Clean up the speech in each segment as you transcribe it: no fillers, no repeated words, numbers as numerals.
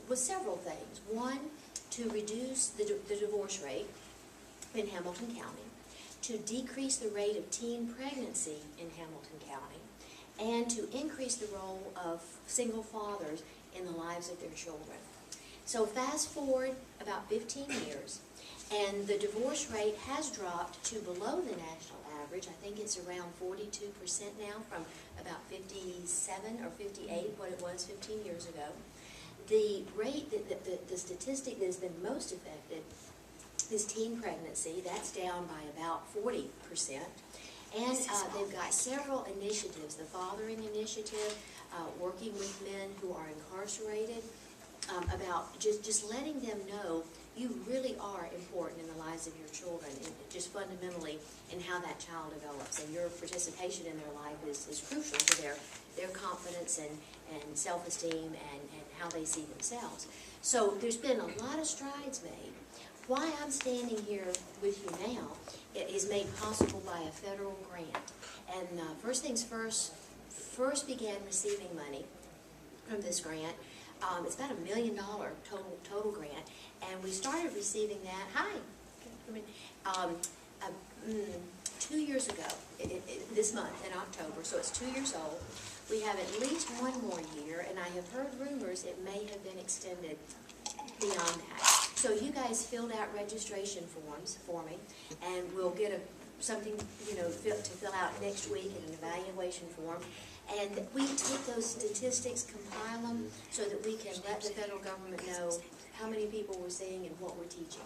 was several things. One, to reduce the divorce rate in Hamilton County, to decrease the rate of teen pregnancy in Hamilton County, and to increase the role of single fathers in the lives of their children. So fast forward about 15 years, and the divorce rate has dropped to below the national average. I think it's around 42% now, from about 57 or 58, what it was 15 years ago. The rate, the statistic that has been most affected is teen pregnancy. That's down by about 40%. And they've got several initiatives. The Fathering Initiative, working with men who are incarcerated, about just letting them know you really are important in the lives of your children, and just fundamentally in how that child develops. And your participation in their life is crucial to their confidence and self-esteem and how they see themselves. So there's been a lot of strides made. Why I'm standing here with you now is made possible by a federal grant. And first things first began receiving money from this grant. It's about $1 million total grant, and we started receiving that. Hi. 2 years ago, this month in October, so it's 2 years old. We have at least one more year, and I have heard rumors it may have been extended beyond that. So you guys filled out registration forms for me, and we'll get something to fill out next week, an evaluation form. And we take those statistics, compile them, so that we can let the federal government know how many people we're seeing and what we're teaching.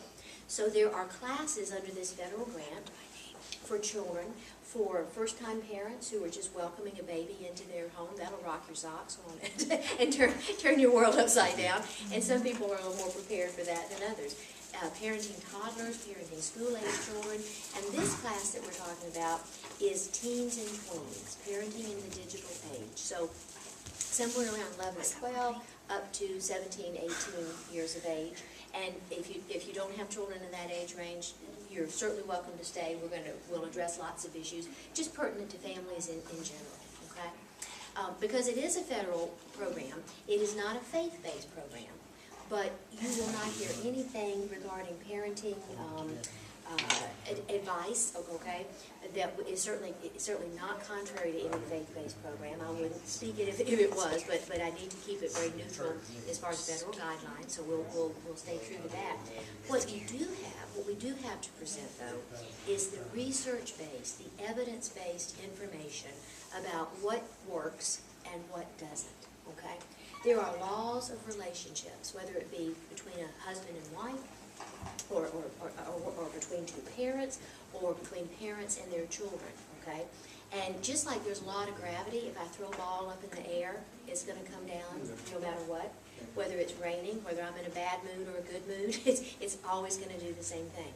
So there are classes under this federal grant for children, for first-time parents who are just welcoming a baby into their home. That'll rock your socks on it and turn your world upside down. And some people are a little more prepared for that than others. Parenting toddlers, parenting school-age children, and this class that we're talking about is teens and tweens, parenting in the digital age. So somewhere around 11 or 12, up to 17, 18 years of age. And if you don't have children in that age range, you're certainly welcome to stay. We'll address lots of issues, just pertinent to families in general, okay? Because it is a federal program, it is not a faith-based program. But you will not hear anything regarding parenting advice, okay, that is certainly not contrary to any faith-based program. I wouldn't speak it if it was, but I need to keep it very neutral as far as federal guidelines, so we'll stay true to that. What we do have to present, though, is the research-based, the evidence-based information about what works and what doesn't, okay? There are laws of relationships, whether it be between a husband and wife, or between two parents, or between parents and their children, okay? And just like there's a law of gravity, if I throw a ball up in the air, it's going to come down no matter what. Whether it's raining, whether I'm in a bad mood or a good mood, it's always going to do the same thing.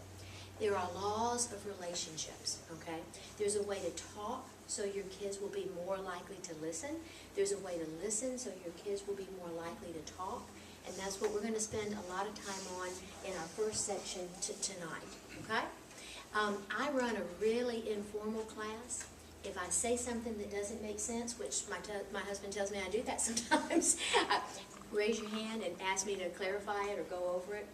There are laws of relationships, okay? There's a way to talk so your kids will be more likely to listen. There's a way to listen so your kids will be more likely to talk. And that's what we're going to spend a lot of time on in our first section tonight, okay? I run a really informal class. If I say something that doesn't make sense, which my husband tells me I do that sometimes, raise your hand and ask me to clarify it or go over it.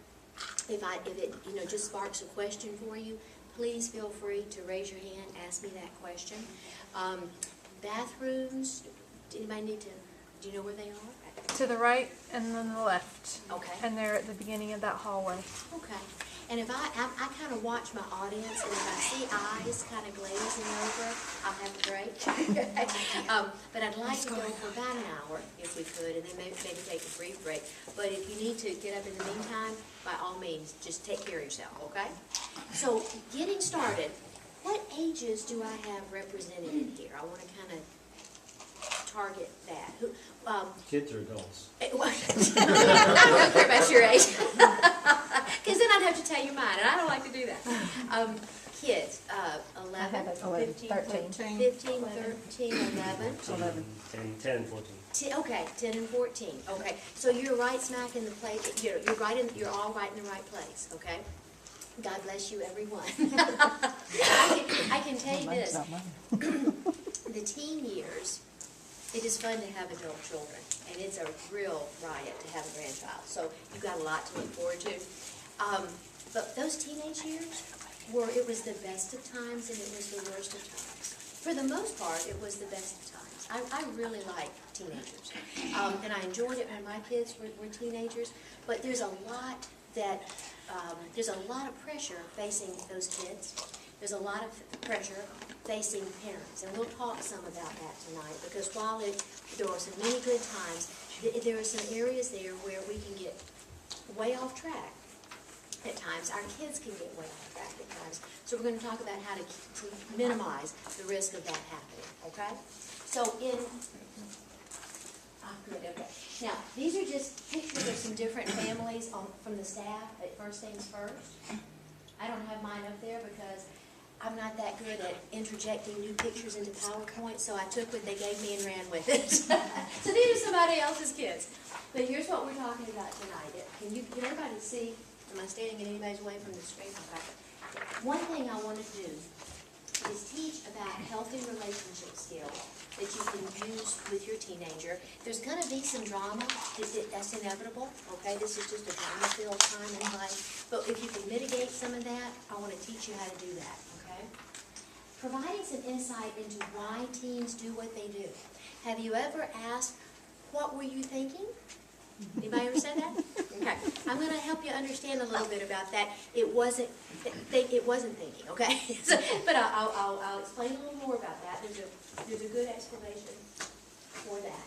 If it just sparks a question for you, please feel free to raise your hand, ask me that question. Bathrooms, anybody need to, do you know where they are? To the right and then the left. Okay. And they're at the beginning of that hallway. Okay. And if I kind of watch my audience, and if I see eyes kind of glazing over, I'll have a break. But I'd like to go for about an hour, if we could, and then maybe take a brief break. But if you need to get up in the meantime, by all means, just take care of yourself, okay? So, getting started, what ages do I have represented in here? I want to kind of target that. Kids or adults? I don't care about your age. Because then I'd have to tell you mine, and I don't like to do that. Kids, 11, 15, 13, 11. 10, 14. Okay, 10 and 14. Okay, so you're right smack in the place. You're all right in the right place. Okay. God bless you, everyone. I can tell you this: the teen years. It is fun to have adult children. and it's a real riot to have a grandchild. So you've got a lot to look forward to. But those teenage years it was the best of times and it was the worst of times. For the most part, it was the best of times. I really like teenagers. And I enjoyed it when my kids were teenagers, but there's a lot of pressure facing those kids. There's a lot of pressure facing parents, and we'll talk some about that tonight, because while there are some many good times, there are some areas there where we can get way off track at times. Our kids can get way off track at times. So we're going to talk about how to minimize the risk of that happening, okay? So good, okay. Now, these are just pictures of some different families from the staff at First Things First. I don't have mine up there because I'm not that good at interjecting new pictures into PowerPoint, so I took what they gave me and ran with it. So these are somebody else's kids. But here's what we're talking about tonight. Can everybody see? Am I standing in anybody's way from the screen? Okay. One thing I want to do is teach about healthy relationship skills that you can use with your teenager. There's going to be some drama. That's inevitable. Okay, this is just a drama-filled time in life. But if you can mitigate some of that, I want to teach you how to do that. Okay. Providing some insight into why teens do what they do. Have you ever asked, what were you thinking? Anybody ever said that? Okay. I'm going to help you understand a little bit about that. It wasn't thinking, okay? But I'll explain a little more about that. There's a good explanation for that.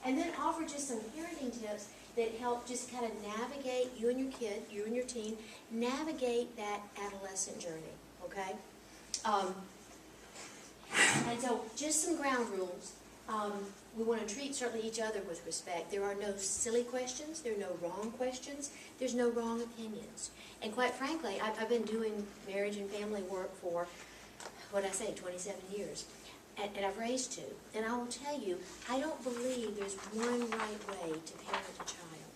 And then offer just some parenting tips that help just kind of navigate you and your kid, you and your teen, navigate that adolescent journey, okay? And so just some ground rules. We want to treat certainly each other with respect. There are no silly questions. There are no wrong questions. There's no wrong opinions. And quite frankly, I've been doing marriage and family work for, 27 years. And I've raised two. And I will tell you, I don't believe there's one right way to parent a child.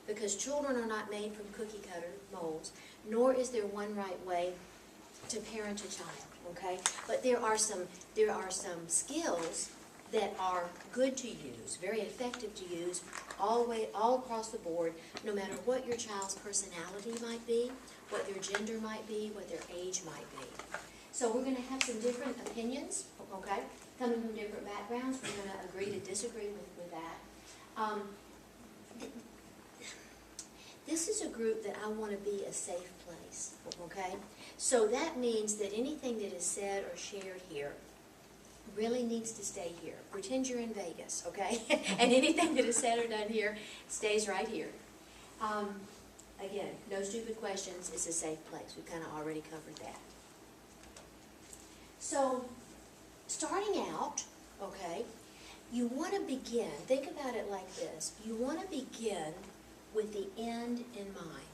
Because children are not made from cookie-cutter molds, nor is there one right way to parent a child, okay? But there are some skills that are good to use, very effective to use, all across the board, no matter what your child's personality might be, what their gender might be, what their age might be. So we're going to have some different opinions, okay, coming from different backgrounds. We're going to agree to disagree with that. This is a group that I want to be a safe place, okay? So that means that anything that is said or shared here really needs to stay here. Pretend you're in Vegas, okay? And anything that is said or done here stays right here. Again, no stupid questions. It's a safe place. We've kind of already covered that. So, starting out, okay, you want to begin, think about it like this. You want to begin with the end in mind.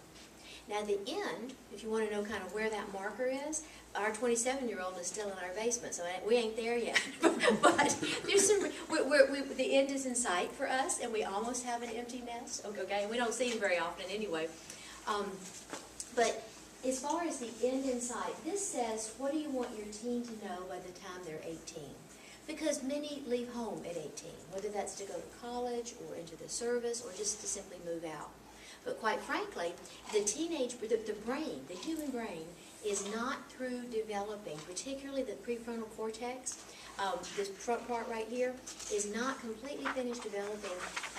Now the end, if you want to know kind of where that marker is, our 27-year-old is still in our basement, so we ain't there yet. But there's some, the end is in sight for us, and we almost have an empty nest. Okay, and we don't see him very often anyway. But as far as the end in sight, this says, what do you want your teen to know by the time they're 18? Because many leave home at 18, whether that's to go to college or into the service or just to simply move out. But quite frankly, the brain, the human brain, is not through developing, particularly the prefrontal cortex. This front part right here is not completely finished developing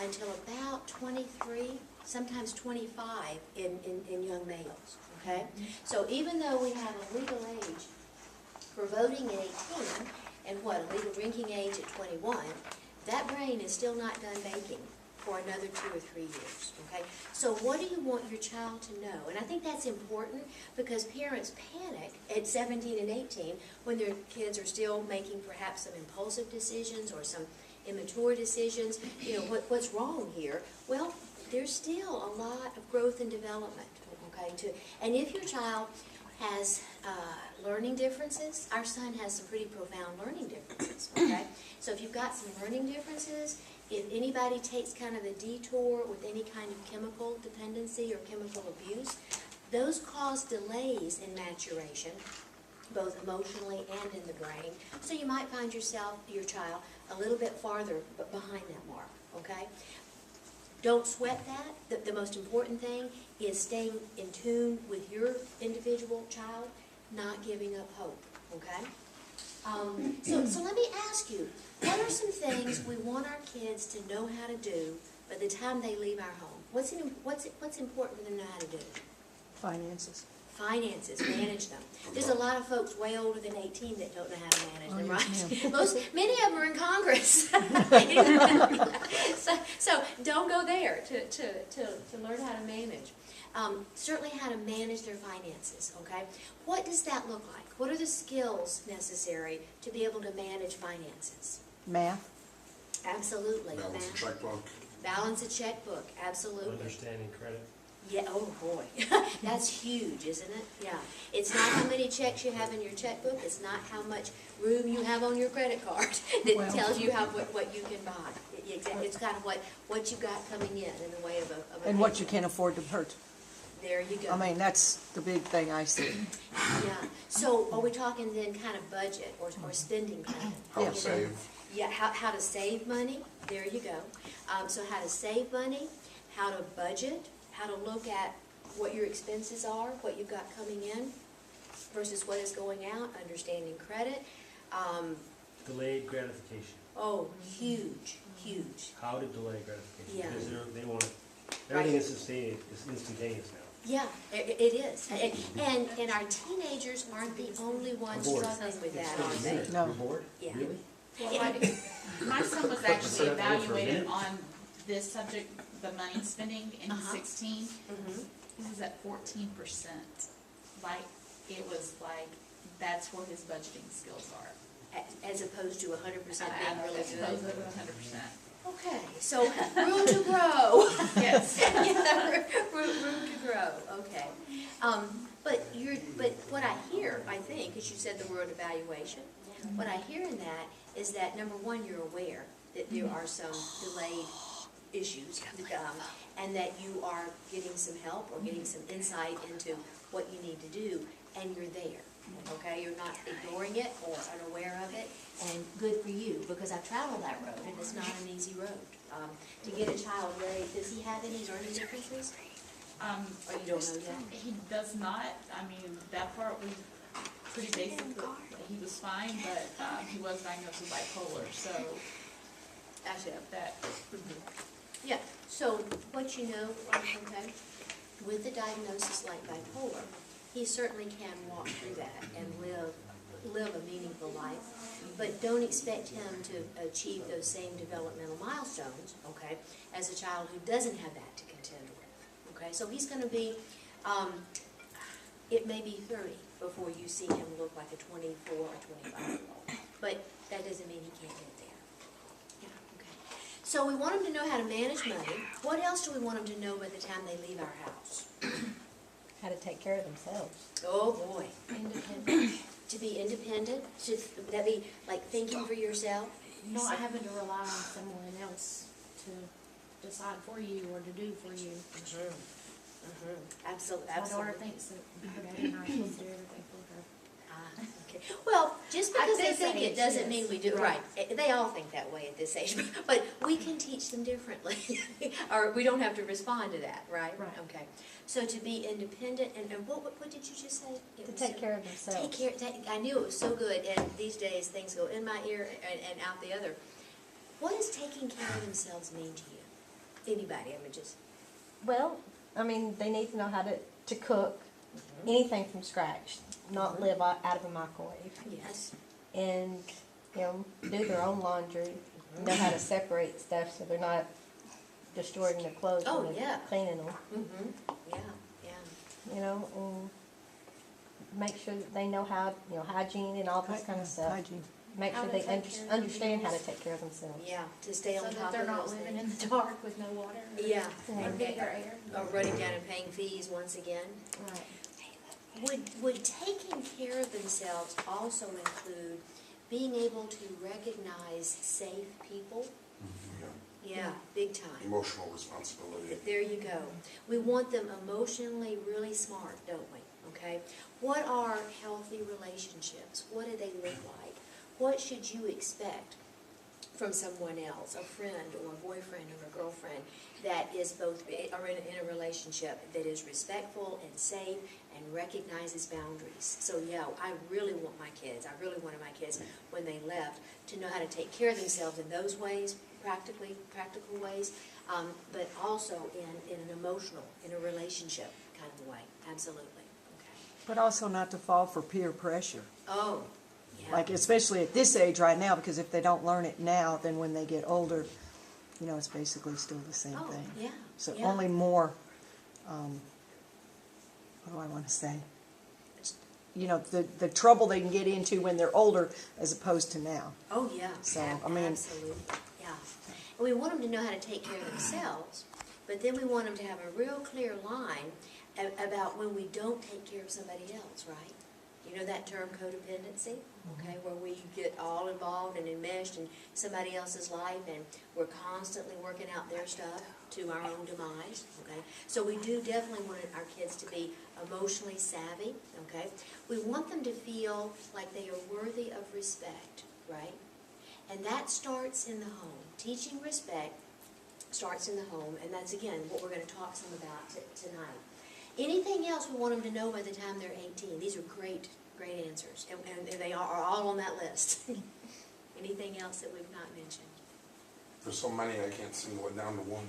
until about 23, sometimes 25 in young males. Okay? So even though we have a legal age for voting at 18 and a legal drinking age at 21, that brain is still not done baking for another 2 or 3 years, okay? So what do you want your child to know? And I think that's important because parents panic at 17 and 18 when their kids are still making perhaps some impulsive decisions or some immature decisions. You know, what's wrong here? Well, there's still a lot of growth and development, okay? And if your child has learning differences, our son has some pretty profound learning differences, okay? So if you've got some learning differences, if anybody takes kind of a detour with any kind of chemical dependency or chemical abuse, those cause delays in maturation, both emotionally and in the brain. So you might find your child a little bit farther behind that mark, okay? Don't sweat that. The most important thing is staying in tune with your individual child, not giving up hope, okay? So let me ask you, what are some things we want our kids to know how to do by the time they leave our home? What's important for them to know how to do? Finances. Finances, manage them. There's a lot of folks way older than 18 that don't know how to manage them, yes, right? Many of them are in Congress. so don't go there to learn how to manage. Certainly how to manage their finances, okay? What does that look like? What are the skills necessary to be able to manage finances? Math. Absolutely. Balance a Math. checkbook. Balance a checkbook, absolutely. Understanding credit. Yeah, oh boy, that's huge, isn't it? Yeah. It's not how many checks you have in your checkbook, it's not how much room you have on your credit card that Well. tells you what you can buy. It's kind of what you got coming in the way of a And what you paycheck. can afford to purchase. There you go. I mean, that's the big thing I see. Yeah, so are we talking then kind of budget or spending plan? How Yeah. to save. Yeah, how to save money, there you go. So how to save money, how to budget, how to look at what your expenses are, what you've got coming in versus what is going out, understanding credit. Delayed gratification. Oh, huge, huge. How to delay gratification. Yeah. Because they want it, everything is instantaneous now. Yeah, it is. And our teenagers aren't the only ones I'm bored. struggling with that, are they? No. You're bored? Yeah. Really? Well, my son was Set actually up there for a evaluated minute. on this subject, the money spending in Uh-huh. 16. Mhm. He was at 14%. Like, it was like, that's where his budgeting skills are. As opposed to 100% being really As opposed good. to 100%. Okay, so room to grow. Yes. Yeah, room to grow, okay. But what I hear, I think, because you said the word evaluation, what I hear in that is that, number one, you're aware that there are some delayed issues, and that you are getting some help or getting some insight into what you need to do, and you're there, okay? You're not ignoring it or unaware of it, and good for you, because I've traveled that road, and it's not an easy road. To get a child ready, does he have any learning differences? Or you don't know that? He does not, I mean, that part was pretty basic, that he was fine, but he was diagnosed with bipolar, so Gotcha. that, Yeah, so what you know, okay, with the diagnosis like bipolar, he certainly can walk through that and live a meaningful life, but don't expect him to achieve those same developmental milestones, okay, as a child who doesn't have that to contend with, okay? So he's going to be, it may be 30 before you see him look like a 24 or 25-year-old, but that doesn't mean he can't get there. Yeah, okay. So we want them to know how to manage money. What else do we want them to know by the time they leave our house? How to take care of themselves. Oh, boy. To be independent, that be like thinking for yourself? Not having to rely on someone else to decide for you or to do for you. Absolutely, My daughter absolutely. thinks that her daddy and I are supposed to do everything for her. Ah, okay. Well, just because At they this think it age, doesn't yes. mean we do, right. They all think that way at this age, but we can teach them differently. Or we don't have to respond to that, right? Right. Okay. So to be independent, and what did you just say? It To was, take care of themselves. I knew it was so good, and these days things go in my ear and out the other. What does taking care of themselves mean to you? Anybody, I mean, just, Well, I mean, they need to know how to cook anything from scratch, not live out of a microwave. yes. And, you know, do their own laundry, know how to separate stuff so they're not destroying their clothes Oh, when they're yeah. cleaning them. Yeah, yeah. You know, and make sure that they know how, you know, hygiene and all this kind of stuff. Hygiene. Make How sure to they take care of understand how to themselves. take care of themselves. Yeah, to stay So on that top they're of not those living things. in the dark with no water. Yeah. Or bigger air. Or running down and paying fees once again. Right. Would taking care of themselves also include being able to recognize safe people? Yeah. Yeah, big time. Emotional responsibility. There you go. We want them emotionally really smart, don't we? Okay? What are healthy relationships? What do they look like? What should you expect from someone else, a friend or a boyfriend or a girlfriend, that is both, are in a relationship that is respectful and safe and recognizes boundaries. So yeah, I really wanted my kids, when they left, to know how to take care of themselves in those ways, practical ways, but also in an emotional, in a relationship kind of way, absolutely. Okay. But also not to fall for peer pressure. Oh, yeah. Like, especially at this age right now, because if they don't learn it now, then when they get older, you know, it's basically still the same Oh, thing. yeah. So yeah. only more, what do I want to say? You know, the trouble they can get into when they're older as opposed to now. Oh, yeah. So, I mean- Absolutely, yeah. And we want them to know how to take care of themselves, but then we want them to have a real clear line about when we don't take care of somebody else, right? You know that term codependency, okay, where we get all involved and enmeshed in somebody else's life, and we're constantly working out their stuff to our own demise, okay? So we do definitely want our kids to be emotionally savvy, okay? We want them to feel like they are worthy of respect, right? And that starts in the home. Teaching respect starts in the home, and that's, again, what we're going to talk some about tonight. Anything else we want them to know by the time they're 18? These are great answers, and they are all on that list. Anything else that we've not mentioned? There's so many, I can't single it down to one.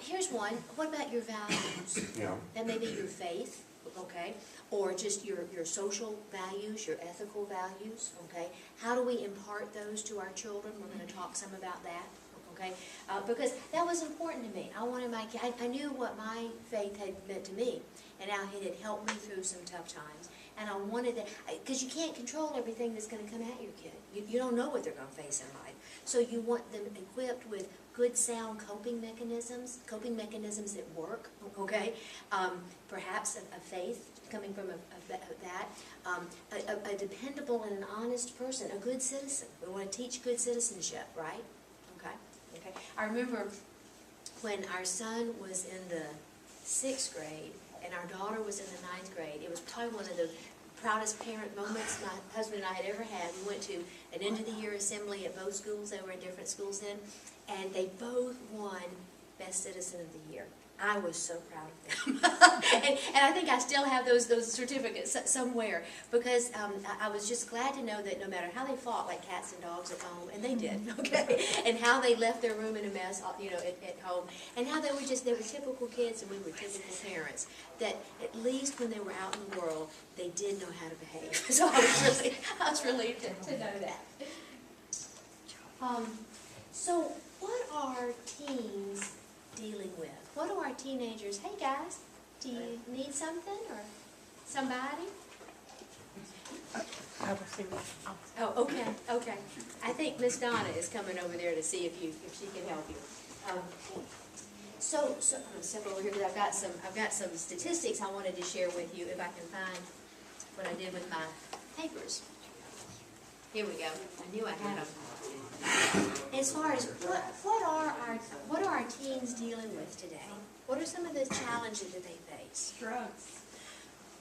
Here's one. What about your values? Yeah. That may be your faith, okay? Or just your social values, your ethical values, okay? How do we impart those to our children? We're going to talk some about that, okay? Because that was important to me. I wanted my kid, I knew what my faith had meant to me, and how it had helped me through some tough times. And I wanted that, because you can't control everything that's going to come at your kid. You don't know what they're going to face in life. So you want them equipped with good, sound coping mechanisms that work, okay? Perhaps a faith coming from a dependable and an honest person, a good citizen. We want to teach good citizenship, right? Okay. I remember when our son was in the 6th grade and our daughter was in the 9th grade, it was probably one of the proudest parent moments my husband and I had ever had. We went to an end-of-the-year assembly at both schools. They were in different schools then, and they both won Best Citizen of the Year. I was so proud of them. and I think I still have those certificates somewhere, because I was just glad to know that no matter how they fought like cats and dogs at home, and they did, okay, and how they left their room in a mess, you know, at home, and how they were typical kids and we were typical parents, that at least when they were out in the world, they did know how to behave. So I was relieved to know that. So what are teens dealing with? What do our teenagers, hey guys, do you need something or somebody? Oh, okay. I think Miss Donna is coming over there to see if she can help you. So I'm gonna step over here because I've got some statistics I wanted to share with you if I can find what I did with my papers. Here we go. I knew I had them. As far as what are our teens dealing with today? What are some of the challenges that they face? Drugs.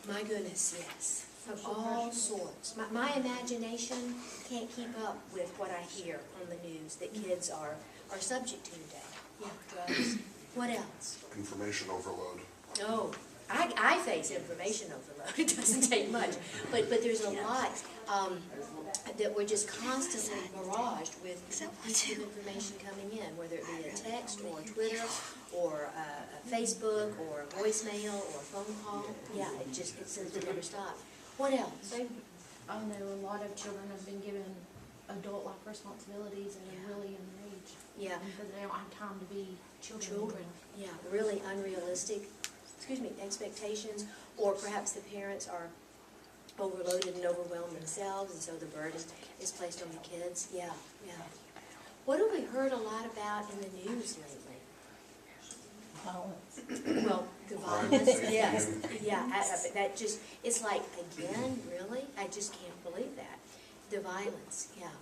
My goodness, yes. Of all sorts. My imagination can't keep up with what I hear on the news that kids are subject to today. Yeah, drugs. What else? Information overload. Oh, I face information overload. It doesn't take much. But there's a lot that we're just constantly barraged with pieces of information coming in, whether it be a text or Twitter or a Facebook or a voicemail or a phone call. Yeah, it seems to never stop. What else? I know a lot of children have been given adult-like responsibilities and are really enraged. Yeah. Because they don't have time to be children. Yeah, really unrealistic, expectations, or perhaps the parents are overloaded and overwhelmed themselves, and so the burden is placed on the kids. Yeah. What have we heard a lot about in the news lately? Violence. Well, the violence, yes. Yeah, that just, it's like, again, really? I just can't believe that. The violence, yeah.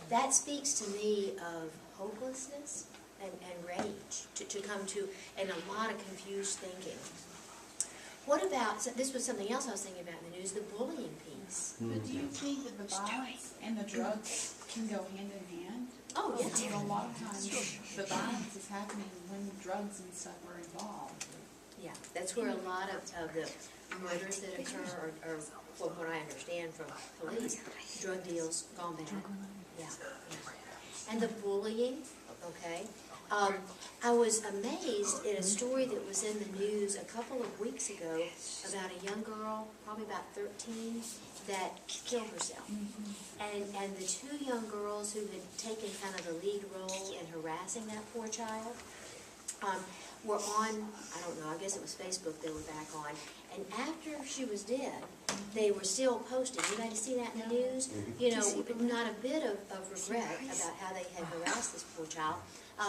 That speaks to me of hopelessness and rage to come to, and a lot of confused thinking. What about, so this was something else I was thinking about in the news, the bullying piece. But do you think that the violence and the drugs can go hand in hand. Oh, yes. And a lot of times, the violence is happening when drugs and stuff are involved. Yeah, that's where a lot of the murders that occur are, from what I understand from police, drug deals gone bad. Yeah, yeah. And the bullying, okay? I was amazed at a story that was in the news a couple of weeks ago about a young girl, probably about 13, that killed herself. And the two young girls who had taken kind of the lead role in harassing that poor child, were on, I don't know, I guess it was Facebook they were back on, and after she was dead, they were still posting. You guys see that in the news? You know, not a bit of regret about how they had harassed this poor child.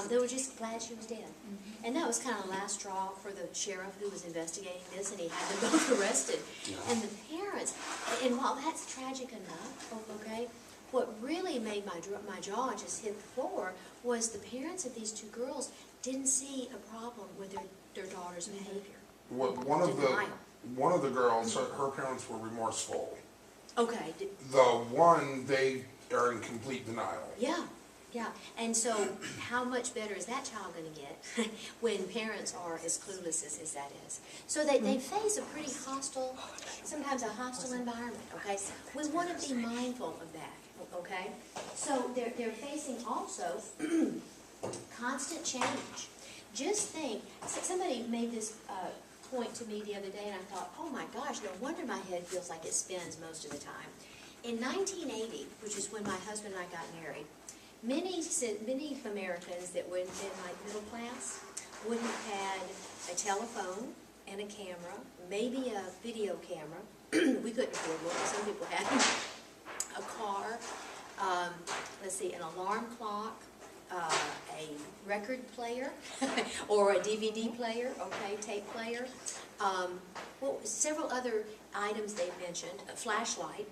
They were just glad she was dead. And that was kind of the last straw for the sheriff who was investigating this, and he had them both arrested. And the parents, and while that's tragic enough, okay, what really made my jaw just hit the floor was the parents of these two girls didn't see a problem with their daughter's behavior. One of the girls, her parents were remorseful. Okay, The one, they are in complete denial. yeah, yeah. And so how much better is that child going to get when parents are as clueless as that is? So they face a pretty hostile, sometimes a hostile environment, okay? We want to be mindful of that, okay? So they're facing also constant change. Just think, somebody made this point to me the other day, and I thought, oh my gosh, no wonder my head feels like it spins most of the time. In 1980, which is when my husband and I got married, many Americans that were in like middle class would have had a telephone and a camera, maybe a video camera. We couldn't afford one, but some people had a car, let's see, an alarm clock, a record player or a DVD player, okay, tape player. Several other items they mentioned, a flashlight,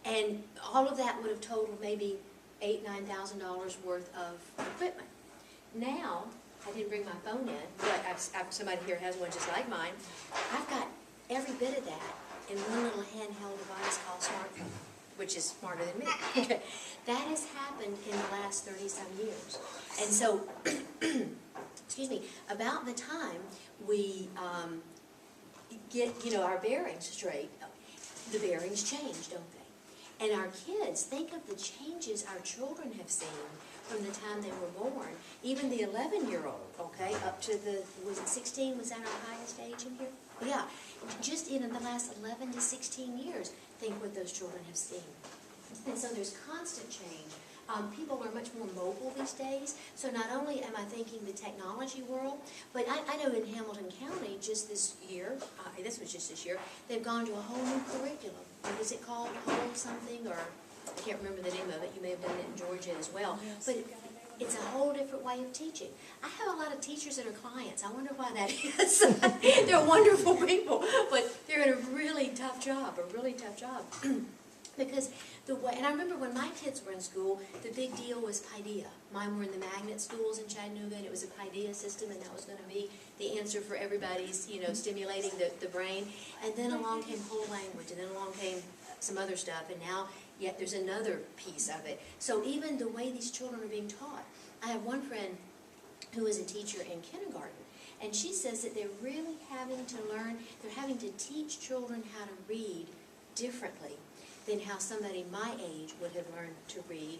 and all of that would have totaled maybe $8,000–9,000 worth of equipment. Now, I didn't bring my phone in, but somebody here has one just like mine. I've got every bit of that in one little handheld device called smartphone, which is smarter than me. That has happened in the last 30-some years. And so, excuse me, about the time we get, our bearings straight, the bearings change, don't they? And our kids, think of the changes our children have seen from the time they were born. Even the 11-year-old, okay, up to was it 16? Was that our highest age in here? Yeah, just in the last 11 to 16 years, think what those children have seen. And so there's constant change. People are much more mobile these days, so not only am I thinking the technology world, but I know in Hamilton County just this year, this was just this year, they've gone to a whole new curriculum. What is it called? Whole something, or I can't remember the name of it. You may have done it in Georgia as well. But it's a whole different way of teaching. I have a lot of teachers that are clients. I wonder why that is. They're wonderful people, but they're in a really tough job, Because the way, and I remember when my kids were in school, the big deal was Paideia. Mine were in the magnet schools in Chattanooga, and it was a Paideia system, and that was going to be the answer for everybody's, stimulating the brain. And then along came whole language, and then along came some other stuff, and now yet there's another piece of it. So even the way these children are being taught. I have one friend who is a teacher in kindergarten, and she says that they're really having to learn, they're having to teach children how to read differently than how somebody my age would have learned to read,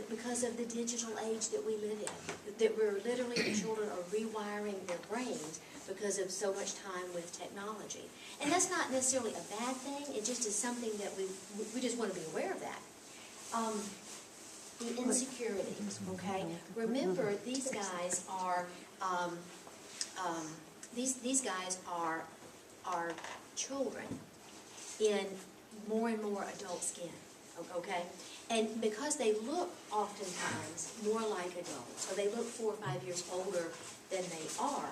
because of the digital age that we live in. That we're literally, the children are rewiring their brains because of so much time with technology. And that's not necessarily a bad thing, it just is something that we just want to be aware of that. The insecurities, okay? Remember, these guys are, these guys are children in more and more adult skin, okay? And because they look oftentimes more like adults, or they look 4 or 5 years older than they are,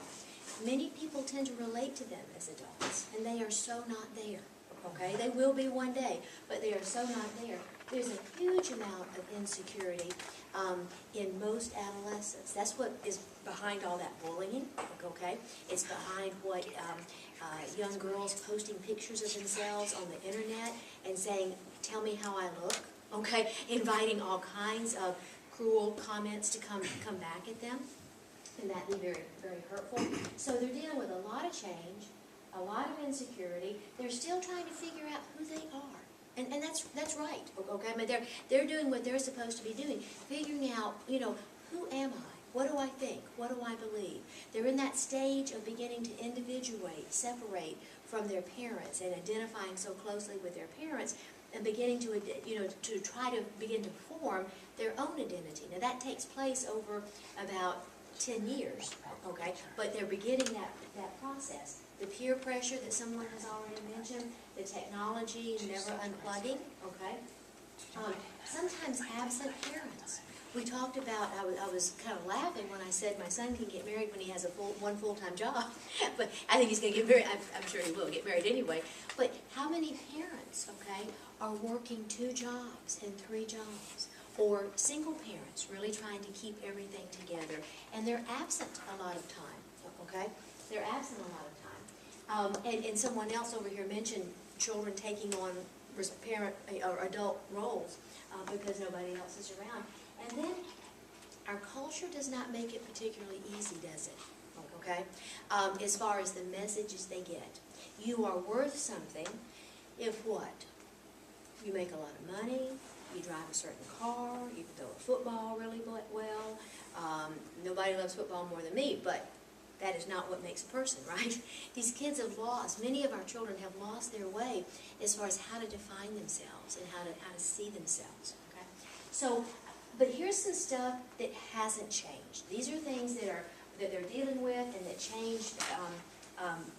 many people tend to relate to them as adults, and they are so not there, okay? They will be one day, but they are so not there. There's a huge amount of insecurity in most adolescents. That's what is behind all that bullying, okay? It's behind what young girls posting pictures of themselves on the internet and saying, tell me how I look, okay? Inviting all kinds of cruel comments to come back at them, and that be very, very hurtful. So they're dealing with a lot of change, a lot of insecurity. They're still trying to figure out who they are. And that's right, okay? I mean, they're doing what they're supposed to be doing, figuring out, you know, who am I? What do I think? What do I believe? They're in that stage of beginning to individuate, separate from their parents and identifying so closely with their parents and beginning to, you know, to try to begin to form their own identity. Now that takes place over about 10 years, okay? But they're beginning that process. The peer pressure that someone has already mentioned, the technology never unplugging, okay? Sometimes absent parents. We talked about, I was kind of laughing when I said my son can get married when he has one full-time job. But I think he's going to get married, I'm sure he will get married anyway. But how many parents, okay, are working 2 jobs and 3 jobs? Or single parents really trying to keep everything together. And they're absent a lot of time, okay? They're absent a lot of time. And someone else over here mentioned children taking on parent or adult roles because nobody else is around. And then our culture does not make it particularly easy, does it? Okay? As far as the messages they get. You are worth something if what? You make a lot of money, you drive a certain car, you can throw a football really well. Nobody loves football more than me, but that is not what makes a person, right? These kids have lost, many of our children have lost their way as far as how to define themselves and how to see themselves, okay? So, but here's some stuff that hasn't changed. These are things that they're dealing with and that change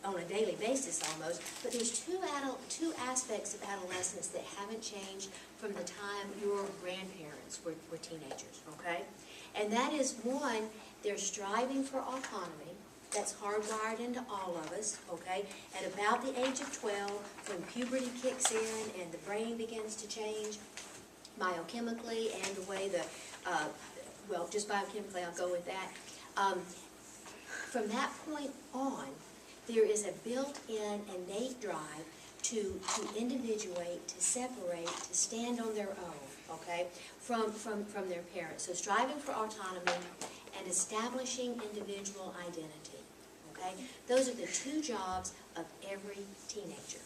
on a daily basis almost. But there's two aspects of adolescence that haven't changed from the time your grandparents were teenagers, okay? And that is, one, they're striving for autonomy. That's hardwired into all of us, okay? At about the age of 12, when puberty kicks in and the brain begins to change biochemically and the way well, just biochemically, I'll go with that. From that point on, there is a built-in innate drive to individuate, to separate, to stand on their own, okay, from their parents. So striving for autonomy and establishing individual identity, okay? Those are the 2 jobs of every teenager.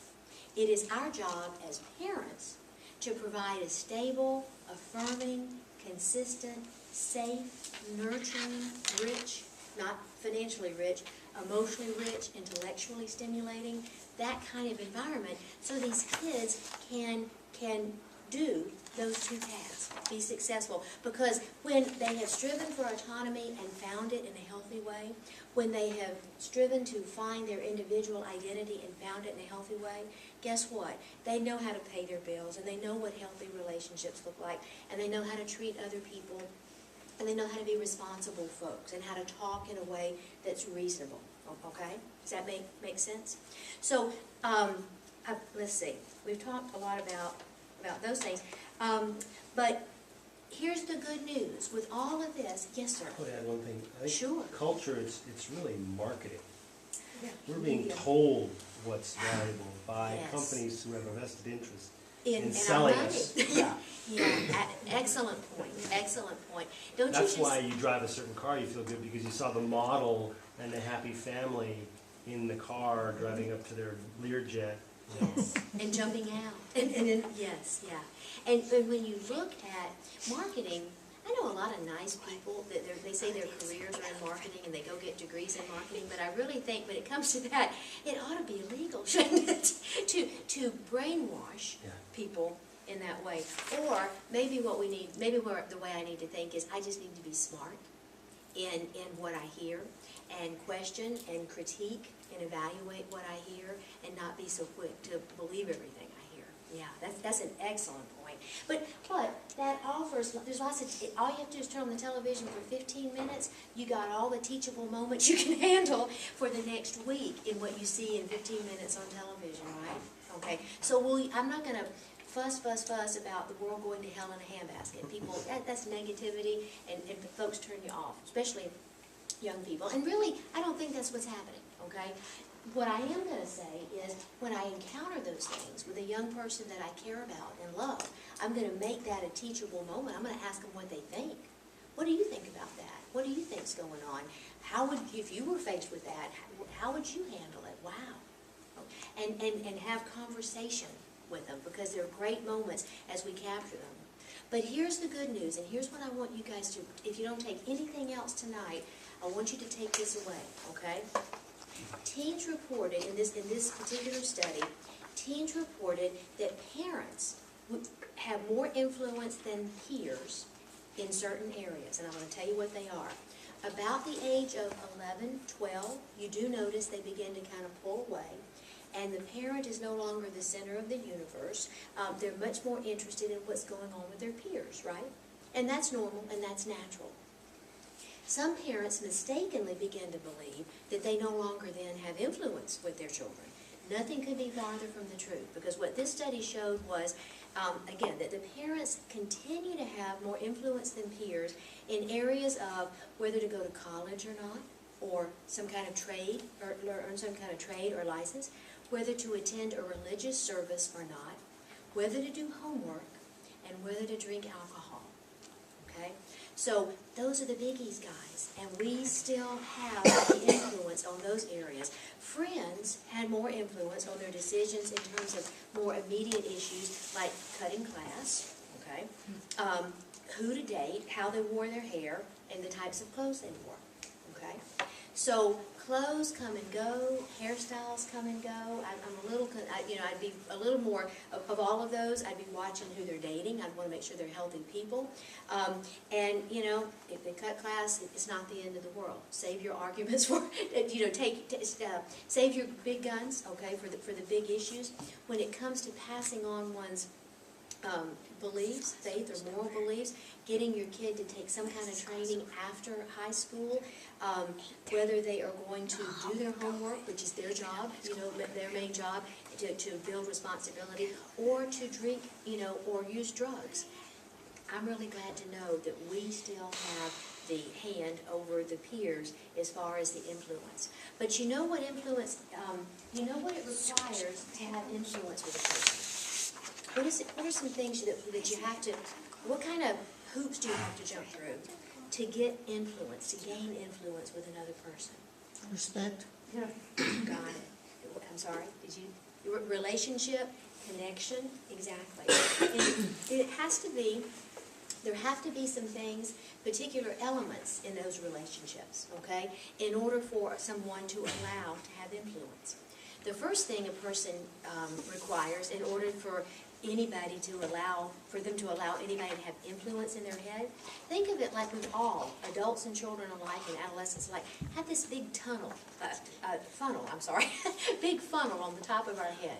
It is our job as parents to provide a stable, affirming, consistent, safe, nurturing, rich, not financially rich, emotionally rich, intellectually stimulating, that kind of environment, so these kids can do those 2 tasks, be successful. Because when they have striven for autonomy and found it in a healthy way, when they have striven to find their individual identity and found it in a healthy way, guess what? They know how to pay their bills, and they know what healthy relationships look like, and they know how to treat other people, and they know how to be responsible folks, and how to talk in a way that's reasonable, okay? Does that make sense? So, let's see. We've talked a lot about those things. But here's the good news. With all of this, yes, sir? I would add one thing. I think Sure. culture, it's really marketing. Yeah. We're being Yeah. told what's valuable by Yes. companies who have a vested interest In in our selling money. us. Yeah, excellent point, excellent point. Don't you That's just... why you drive a certain car, you feel good, because you saw the model and the happy family in the car driving up to their Learjet. You know. And jumping out. And then, yes, yeah. And when you look at marketing, I know a lot of nice people that they say their careers are in marketing and they go get degrees in marketing, but I really think when it comes to that, it ought to be illegal, shouldn't it? To brainwash Yeah. people in that way. Or maybe what we need, maybe the way I need to think is I just need to be smart in what I hear, and question and critique and evaluate what I hear, and not be so quick to believe everything I hear. Yeah, that's an excellent point. But that offers, there's lots of, all you have to do is turn on the television for 15 minutes, you got all the teachable moments you can handle for the next week in what you see in 15 minutes on television, right? Okay, so I'm not going to fuss about the world going to hell in a handbasket. People, that's negativity, and folks turn you off, especially young people. And really, I don't think that's what's happening, okay? what I am gonna say is, when I encounter those things with a young person that I care about and love, I'm gonna make that a teachable moment. I'm gonna ask them what they think. What do you think about that? What do you think's going on? How would, if you were faced with that, how would you handle it? Wow. And have conversation with them, because they're great moments as we capture them. But here's the good news, and here's what I want you guys to, if you don't take anything else tonight, I want you to take this away, okay? Teens reported, in this particular study, teens reported that parents have more influence than peers in certain areas, and I'm going to tell you what they are. About the age of 11, 12, you do notice they begin to kind of pull away, and the parent is no longer the center of the universe. They're much more interested in what's going on with their peers, right? And that's normal, and that's natural. Some parents mistakenly begin to believe that they no longer then have influence with their children. Nothing could be farther from the truth, because what this study showed was, again, that the parents continue to have more influence than peers in areas of whether to go to college or not, or some kind of trade, or earn some kind of trade or license, whether to attend a religious service or not, whether to do homework, and whether to drink alcohol, okay? So those are the biggies, guys, and we still have the influence on those areas. Friends had more influence on their decisions in terms of more immediate issues like cutting class, okay? Who to date, how they wore their hair, and the types of clothes they wore, okay? So clothes come and go, hairstyles come and go. I'm a little, I'd be a little more of all of those. I'd be watching who they're dating. I'd want to make sure they're healthy people. And if they cut class, it's not the end of the world. Save your arguments for, save your big guns, okay, for the big issues. When it comes to passing on one's beliefs, faith or moral beliefs, getting your kid to take some kind of training after high school, whether they are going to do their homework, which is their job, their main job, to build responsibility, or to drink, or use drugs. I'm really glad to know that we still have the hand over the peers as far as the influence. But you know what influence, what it requires to have influence with a person? What are some things that you have to, what kind of hoops do you have to jump through to get influence, to gain influence with another person? Respect. Got it. I'm sorry, did you? Relationship, connection, exactly. And it has to be, there have to be some things, particular elements in those relationships, okay, in order for someone to allow to have influence. The first thing a person requires in order for anybody to allow, for them to allow anybody to have influence in their head, think of it like we've all, adults and children alike and adolescents alike, have this big funnel, big funnel on the top of our head.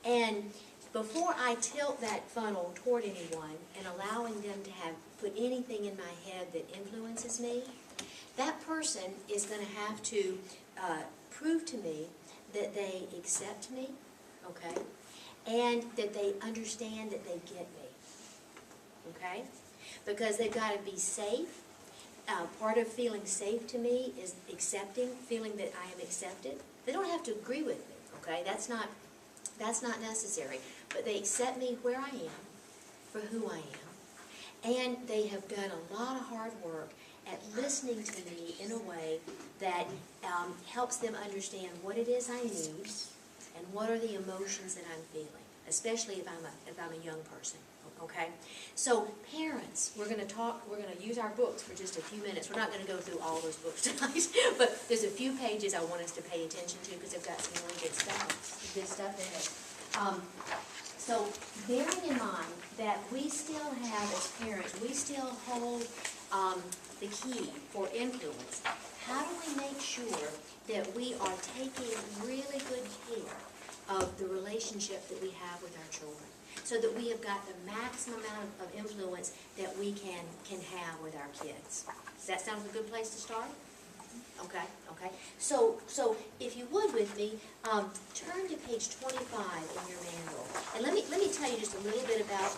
And before I tilt that funnel toward anyone and allowing them to put anything in my head that influences me, that person is going to have to prove to me that they accept me, okay, and that they understand that they get me, okay? Because they've got to be safe. Part of feeling safe to me is feeling that I am accepted. They don't have to agree with me, okay? That's not necessary. But they accept me where I am, for who I am, and they have done a lot of hard work at listening to me in a way that helps them understand what it is I need and what are the emotions that I'm feeling, especially if I'm a young person, okay? So parents, we're going to use our books for just a few minutes. We're not going to go through all those books tonight, but there's a few pages I want us to pay attention to because they've got some really good stuff in it. So bearing in mind that we still have, as parents, we still hold the key for influence, how do we make sure that we are taking really good care of the relationship that we have with our children, so that we have got the maximum amount of influence that we can have with our kids? Does that sound like a good place to start? Okay. So if you would with me, turn to page 25 in your manual, and let me tell you just a little bit about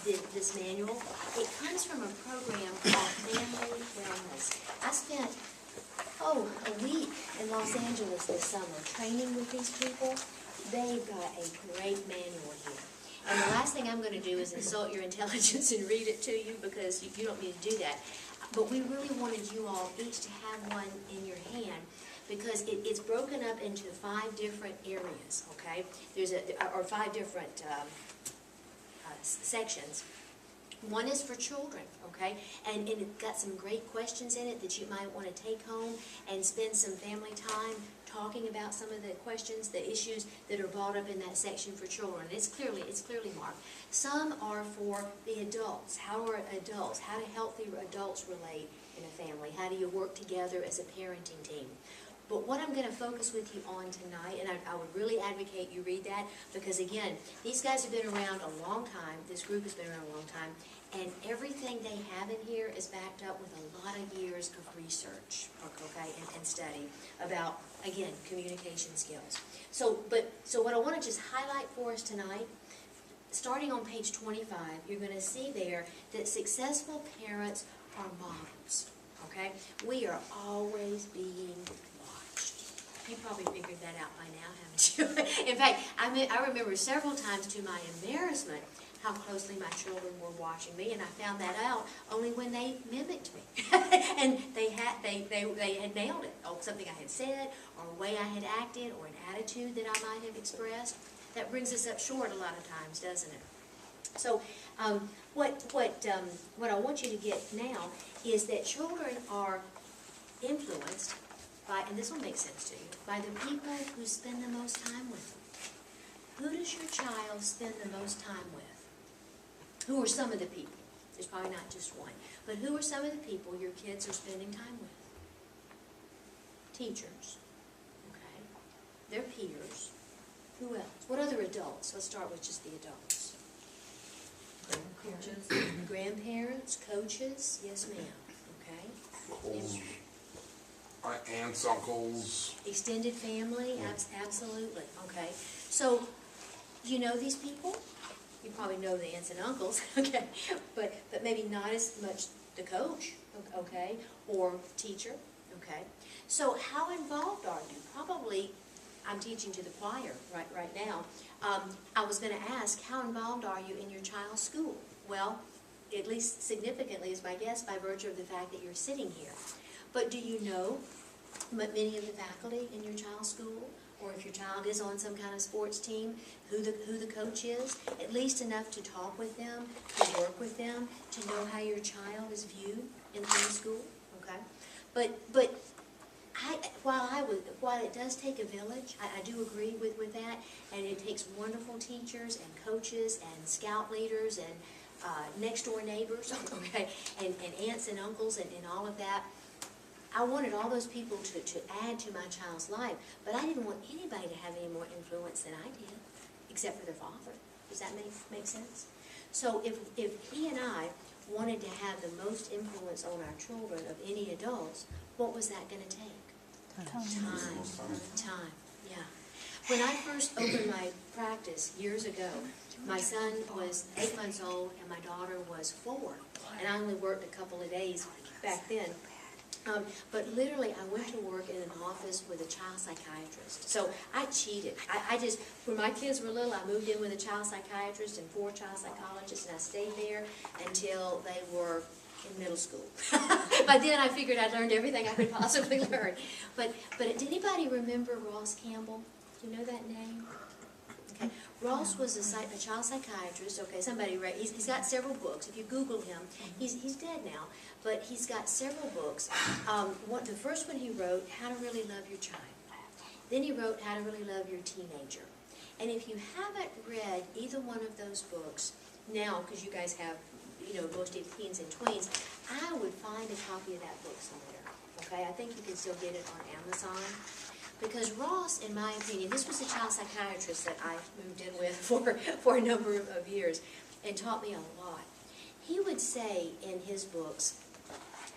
this manual. It comes from a program called Family Wellness. I spent oh, a week in Los Angeles this summer, training with these people. They've got a great manual here. And the last thing I'm gonna do is insult your intelligence and read it to you, because you don't need to do that. But we really wanted you all each to have one in your hand, because it's broken up into 5 different areas, okay? Or 5 different sections. One is for children, okay? And it's got some great questions in it that you might want to take home and spend some family time talking about some of the questions, the issues that are brought up in that section for children. It's clearly marked. Some are for the adults. How do healthy adults relate in a family? How do you work together as a parenting team? But what I'm going to focus with you on tonight, and I would really advocate you read that, because again, these guys have been around a long time, this group has been around a long time, and everything they have in here is backed up with a lot of years of research, okay, and study about, again, communication skills. So what I want to just highlight for us tonight, starting on page 25, you're going to see there that successful parents are models, okay? We are always being watched. You probably figured that out by now, haven't you? In fact, I remember several times, to my embarrassment, how closely my children were watching me, and I found that out only when they mimicked me. And they had nailed it. Oh, something I had said, or a way I had acted, or an attitude that I might have expressed. That brings us up short a lot of times, doesn't it? So, what I want you to get now is that children are influenced by, and this will make sense to you, by the people who spend the most time with them. Who does your child spend the most time with? Who are some of the people? There's probably not just one. But who are some of the people your kids are spending time with? Teachers. Okay. Their peers. Who else? What other adults? Let's start with just the adults. Grandparents, coaches. Yes, ma'am. Okay. Uncles, aunts, uncles. Extended family, absolutely. Okay. So, you know these people? You probably know the aunts and uncles, okay? But maybe not as much the coach, okay? Or teacher, okay? So how involved are you? Probably, I'm teaching to the choir right now. I was going to ask, how involved are you in your child's school? Well, at least significantly is my guess, by virtue of the fact that you're sitting here. But do you know many of the faculty in your child's school? Or if your child is on some kind of sports team, who the coach is, at least enough to talk with them, to work with them, to know how your child is viewed in the school, okay? But while it does take a village, I do agree with that, and it takes wonderful teachers and coaches and scout leaders and next door neighbors, okay, and aunts and uncles and all of that. I wanted all those people to add to my child's life, but I didn't want anybody to have any more influence than I did, except for their father. Does that make sense? So if he and I wanted to have the most influence on our children of any adults, what was that going to take? Time, yeah. When I first opened my practice years ago, my son was 8 months old and my daughter was 4, and I only worked a couple of days back then. But literally, I went to work in an office with a child psychiatrist. So I cheated. I just, when my kids were little, I moved in with a child psychiatrist and 4 child psychologists, and I stayed there until they were in middle school. By then, I figured I'd learned everything I could possibly learn. But did anybody remember Ross Campbell? Do you know that name? Okay. Ross was a child psychiatrist. Okay, somebody read. He's got several books. If you Google him, he's dead now, but he's got several books. The first one he wrote, How to Really Love Your Child. Then he wrote How to Really Love Your Teenager. And if you haven't read either one of those books now, because you guys have, most of teens and tweens, I would find a copy of that book somewhere. Okay, I think you can still get it on Amazon. Because Ross, in my opinion, this was a child psychiatrist that I moved in with for a number of years and taught me a lot. He would say in his books,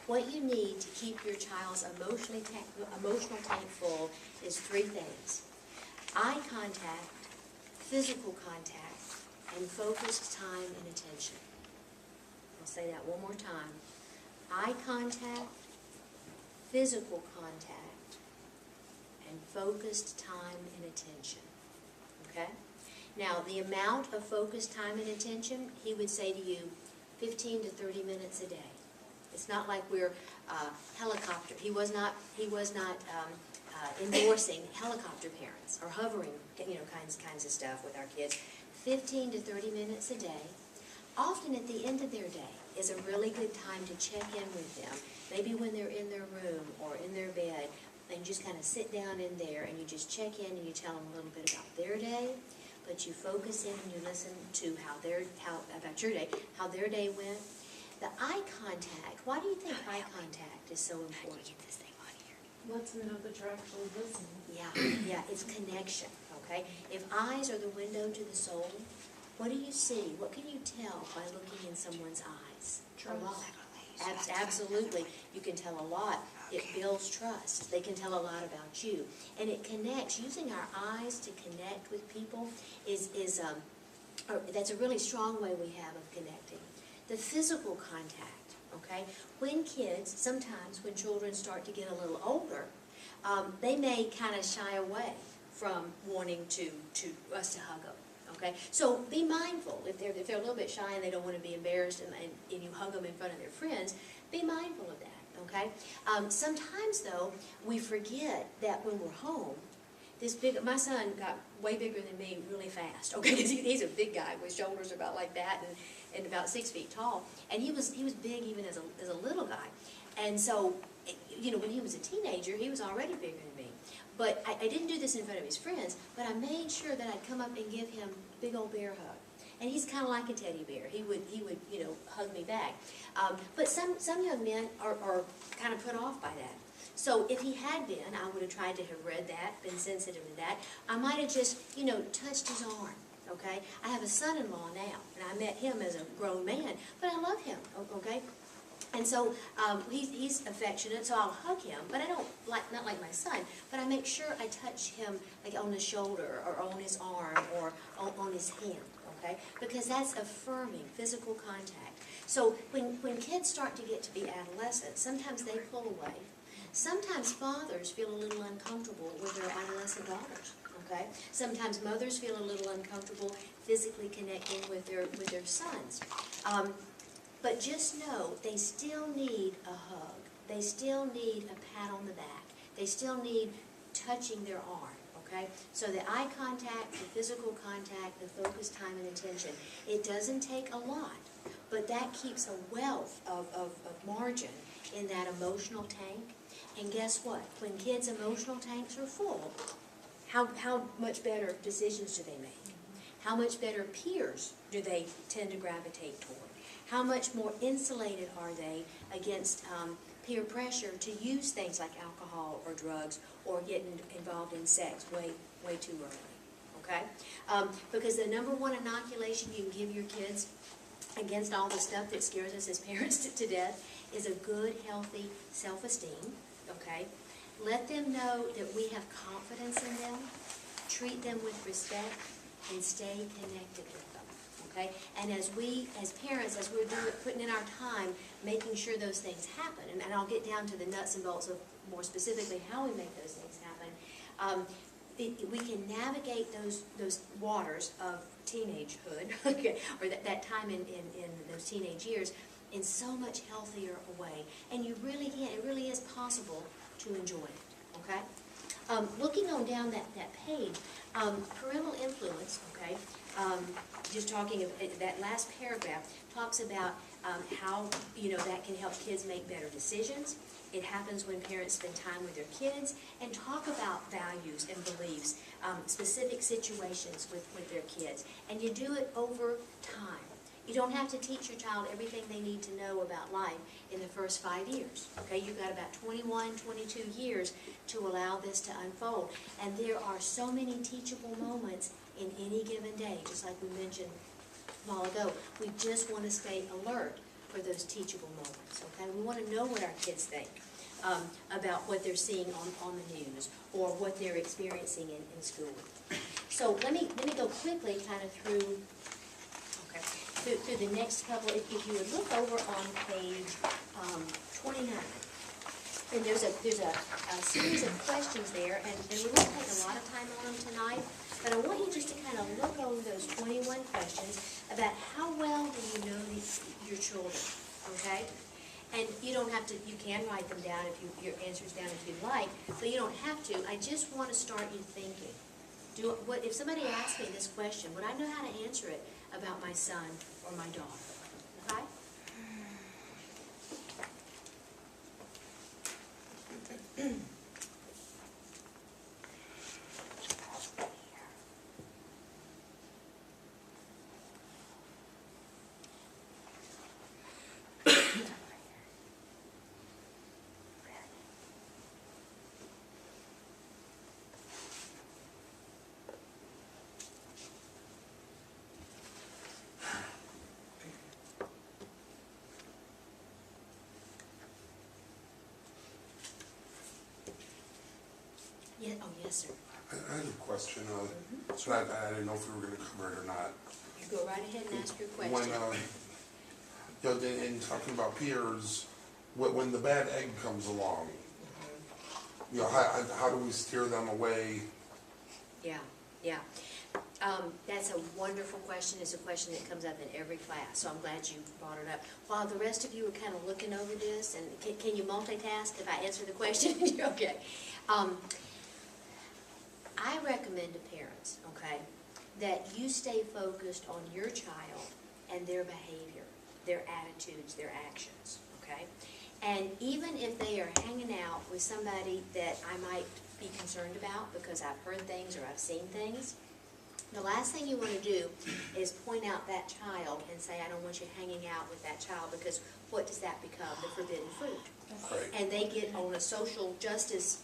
what you need to keep your child's emotional tank full is 3 things: eye contact, physical contact, and focused time and attention. I'll say that one more time. Eye contact, physical contact, and focused time and attention, okay? Now, the amount of focused time and attention, he would say to you, 15 to 30 minutes a day. It's not like we're helicopter. He was not endorsing helicopter parents or hovering, kinds of stuff with our kids. 15 to 30 minutes a day. Often at the end of their day is a really good time to check in with them. Maybe when they're in their room or in their bed, and you just kind of sit down in there and you just check in and you tell them a little bit about their day, but you focus in and you listen to about your day, how their day went. The eye contact, why do you think eye contact is so important? Lets them know that you're actually listening. Yeah, it's connection, okay? If eyes are the window to the soul, what do you see? What can you tell by looking in someone's eyes? A lot. Absolutely. You can tell a lot. It builds trust. They can tell a lot about you. And it connects. Using our eyes to connect with people that's a really strong way we have of connecting. The physical contact, okay? When kids, sometimes when children start to get a little older, they may kind of shy away from wanting us to hug them. Okay, so be mindful if they're a little bit shy and they don't want to be embarrassed and you hug them in front of their friends. Be mindful of that. Okay. Sometimes though we forget that when we're home, my son got way bigger than me really fast. Okay, he's a big guy with shoulders about like that and about 6 feet tall, and he was big even as a little guy, and so when he was a teenager he was already bigger than me. But I didn't do this in front of his friends, but I made sure that I'd come up and give him a big old bear hug. And he's kind of like a teddy bear. He would hug me back. But some young men are kind of put off by that. So if he had been, I would have tried to have read that, been sensitive to that. I might have just, touched his arm, okay? I have a son-in-law now, and I met him as a grown man, but I love him, okay? And so he's affectionate, so I'll hug him, but I don't not like my son, but I make sure I touch him like on the shoulder or on his arm or on his hand, okay? Because that's affirming physical contact. So when kids start to get to be adolescents, sometimes they pull away. Sometimes fathers feel a little uncomfortable with their adolescent daughters, okay? Sometimes mothers feel a little uncomfortable physically connecting with their sons. But just know, they still need a hug. They still need a pat on the back. They still need touching their arm, okay? So the eye contact, the physical contact, the focused time and attention, it doesn't take a lot, but that keeps a wealth of margin in that emotional tank. And guess what? When kids' emotional tanks are full, how much better decisions do they make? How much better peers do they tend to gravitate toward? How much more insulated are they against peer pressure to use things like alcohol or drugs or get involved in sex way too early, okay? Because the number one inoculation you can give your kids against all the stuff that scares us as parents to death is a good, healthy self-esteem, okay? Let them know that we have confidence in them, treat them with respect, and stay connected with them. Okay? And as parents, as we're putting in our time, making sure those things happen, and I'll get down to the nuts and bolts of more specifically how we make those things happen, we can navigate those waters of teenagehood, okay, or that time in those teenage years in so much healthier a way. And you really can, it really is possible to enjoy it, okay? Looking on down that page, parental influence, okay, just talking of that last paragraph talks about how that can help kids make better decisions. It happens when parents spend time with their kids and talk about values and beliefs, specific situations with their kids, and you do it over time. You don't have to teach your child everything they need to know about life in the first 5 years. Okay, you've got about 21, 22 years to allow this to unfold. And there are so many teachable moments in any given day, just like we mentioned a while ago. We just want to stay alert for those teachable moments. Okay, we want to know what our kids think about what they're seeing on the news or what they're experiencing in school. So let me go quickly kind of through the next couple. If you would look over on page 29, And there's a series of questions there, and we won't take a lot of time on them tonight, but I want you just to kind of look over those 21 questions about how well do you know your children, okay? And you don't have to, you can write them down your answers down if you'd like, but you don't have to. I just want to start you thinking. If somebody asked me this question, would I know how to answer it about my son or my daughter? Okay? Yeah, oh, yes, sir. I had a question, so I didn't know if we were gonna cover it or not. You go right ahead and ask your When, question. you know, in talking about peers, when the bad egg comes along, you know, how do we steer them away? Yeah, yeah. That's a wonderful question. It's a question that comes up in every class, so I'm glad you brought it up. While the rest of you are kind of looking over this, and can you multitask if I answer the question? Okay. I recommend to parents, okay, that you stay focused on your child and their behavior, their attitudes, their actions, okay? And even if they are hanging out with somebody that I might be concerned about because I've heard things or I've seen things, the last thing you want to do is point out that child and say, I don't want you hanging out with that child, because what does that become? The forbidden fruit. Right. And they get on a social justice,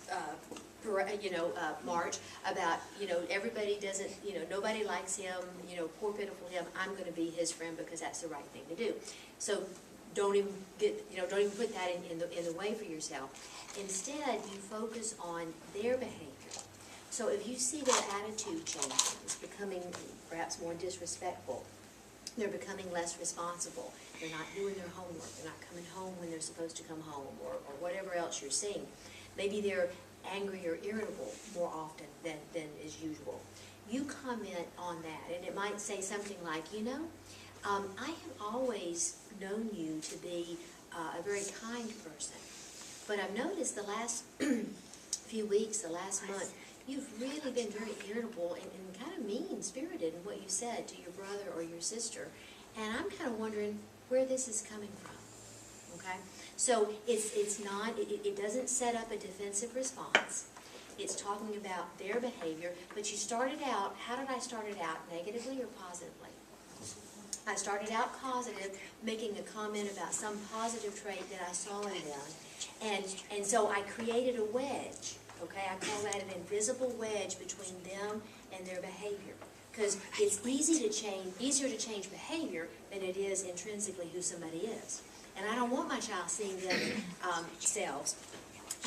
march about, everybody doesn't, nobody likes him, poor pitiful him, I'm going to be his friend because that's the right thing to do. So don't even put that in the way for yourself. Instead, you focus on their behavior. So if you see their attitude changing, it's becoming perhaps more disrespectful, they're becoming less responsible, they're not doing their homework, they're not coming home when they're supposed to come home, or whatever else you're seeing. Maybe they're angry or irritable more often than is usual. You comment on that, and it might say something like, I have always known you to be a very kind person, but I've noticed the last few weeks, the last month, you've really been very irritable and kind of mean-spirited in what you said to your brother or your sister, and I'm kind of wondering where this is coming from, okay? So it doesn't set up a defensive response. It's talking about their behavior, but you started out, how did I start it out, negatively or positively? I started out positive, making a comment about some positive trait that I saw in them, and so I created a wedge. Okay, I call that an invisible wedge between them and their behavior. Because it's easier to change behavior than it is intrinsically who somebody is. And I don't want my child seeing themselves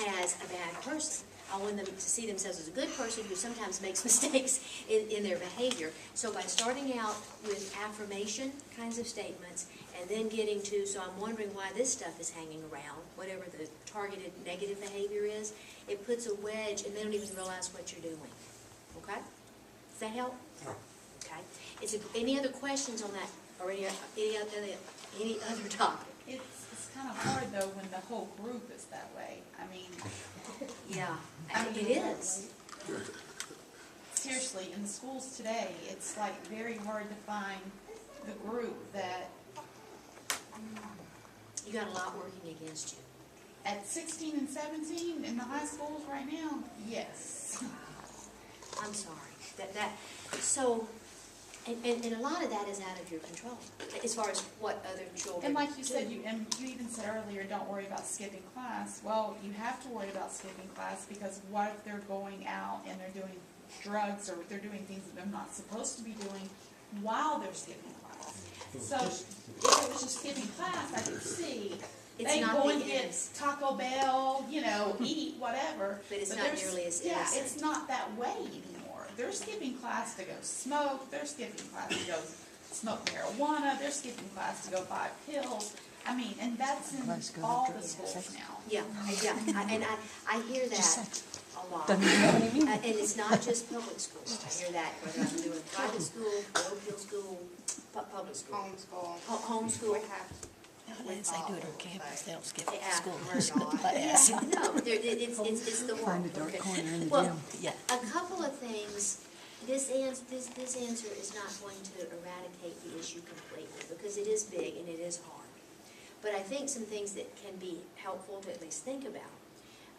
as a bad person. I want them to see themselves as a good person who sometimes makes mistakes in their behavior. So by starting out with affirmation kinds of statements, and then getting to, so I'm wondering why this stuff is hanging around, whatever the targeted negative behavior is, it puts a wedge and they don't even realize what you're doing. Okay? Does that help? Yeah. Okay. Any other questions on that, or any other topic? It's kind of hard though when the whole group is that way. I mean, Yeah, it is. seriously, in the schools today, it's like very hard to find the group that You got a lot working against you. at 16 and 17 in the high schools right now, yes. I'm sorry. So, and a lot of that is out of your control, as far as what other children And like you do. said, you even said earlier, don't worry about skipping class. Well, you have to worry about skipping class because what if they're going out and they're doing drugs or they're doing things that they're not supposed to be doing while they're skipping class? So if it was just skipping class, I could see It's they not go the and get ends. Taco Bell, eat whatever. But it's not there's- nearly as Yeah, innocent. it's not that way anymore. They're skipping class to go smoke. They're skipping class to go smoke marijuana. They're skipping class to go buy pills. I mean, and that's in Let's go all to the drugs. schools now. Yeah, and I hear that a lot. Doesn't have any meaning. And it's not just public schools, I hear that, whether I'm doing private school, parochial school, public school. Homeschool. Homeschool. We have. Unless they do it on campus, they don't skip Yeah, school. we're not. No, it's the Find a world. dark Okay. corner in the Well, gym. Yeah. a couple of things, this answer is not going to eradicate the issue completely, because it is big and it is hard. But I think some things that can be helpful to at least think about.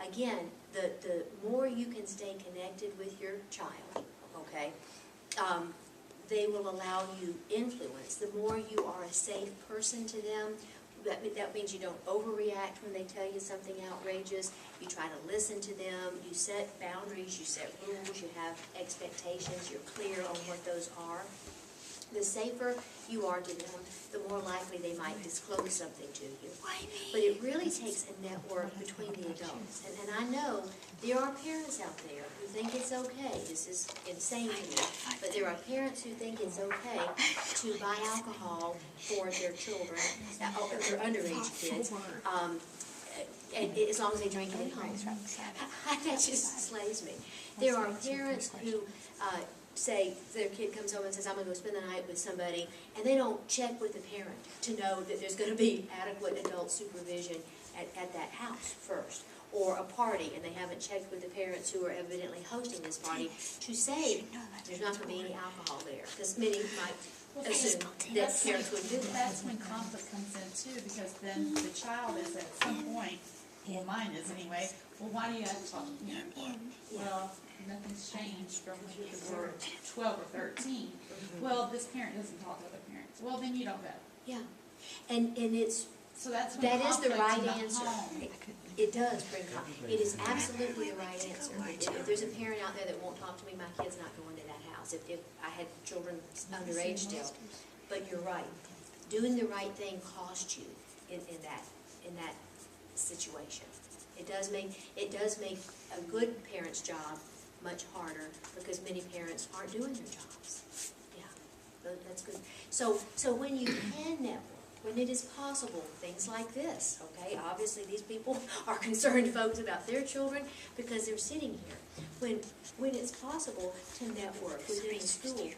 Again, the more you can stay connected with your child, okay, they will allow you influence. The more you are a safe person to them, that means you don't overreact when they tell you something outrageous. You try to listen to them. You set boundaries. You set rules. You have expectations. You're clear on what those are. The safer you are to them, the more likely they might disclose something to you. But it really takes a network between the adults. And I know there are parents out there who think it's okay. This is insane to me. But there are parents who think it's okay to buy alcohol for their children, their underage kids, and as long as they drink it at home. That just slays me. There are parents who say their kid comes home and says, I'm going to go spend the night with somebody, and they don't check with the parent to know that there's going to be adequate adult supervision at that house first. Or a party, and they haven't checked with the parents who are evidently hosting this party to say there's not going to be any alcohol there, because many might assume that parents wouldn't do that. That's when conflict comes in too, because then the child is at some point, well, mine is anyway, well, why do you have to talk to me for? Well, nothing's changed from when you were 12 or 13. Well, this parent doesn't talk to other parents. Well, then you don't go. Yeah, and it's, So that's when that is the conflict right in the answer. home. It does bring conflict. It is absolutely the right answer. If there's a parent out there that won't talk to me, my kid's not going to that house. If I had children underage still. But you're right. Doing the right thing costs you in that situation. It does make a good parent's job much harder, because many parents aren't doing their jobs. Yeah, that's good. So when you can network, when it is possible, things like this, okay? Obviously, these people are concerned folks about their children because they're sitting here. When it's possible to network within the school,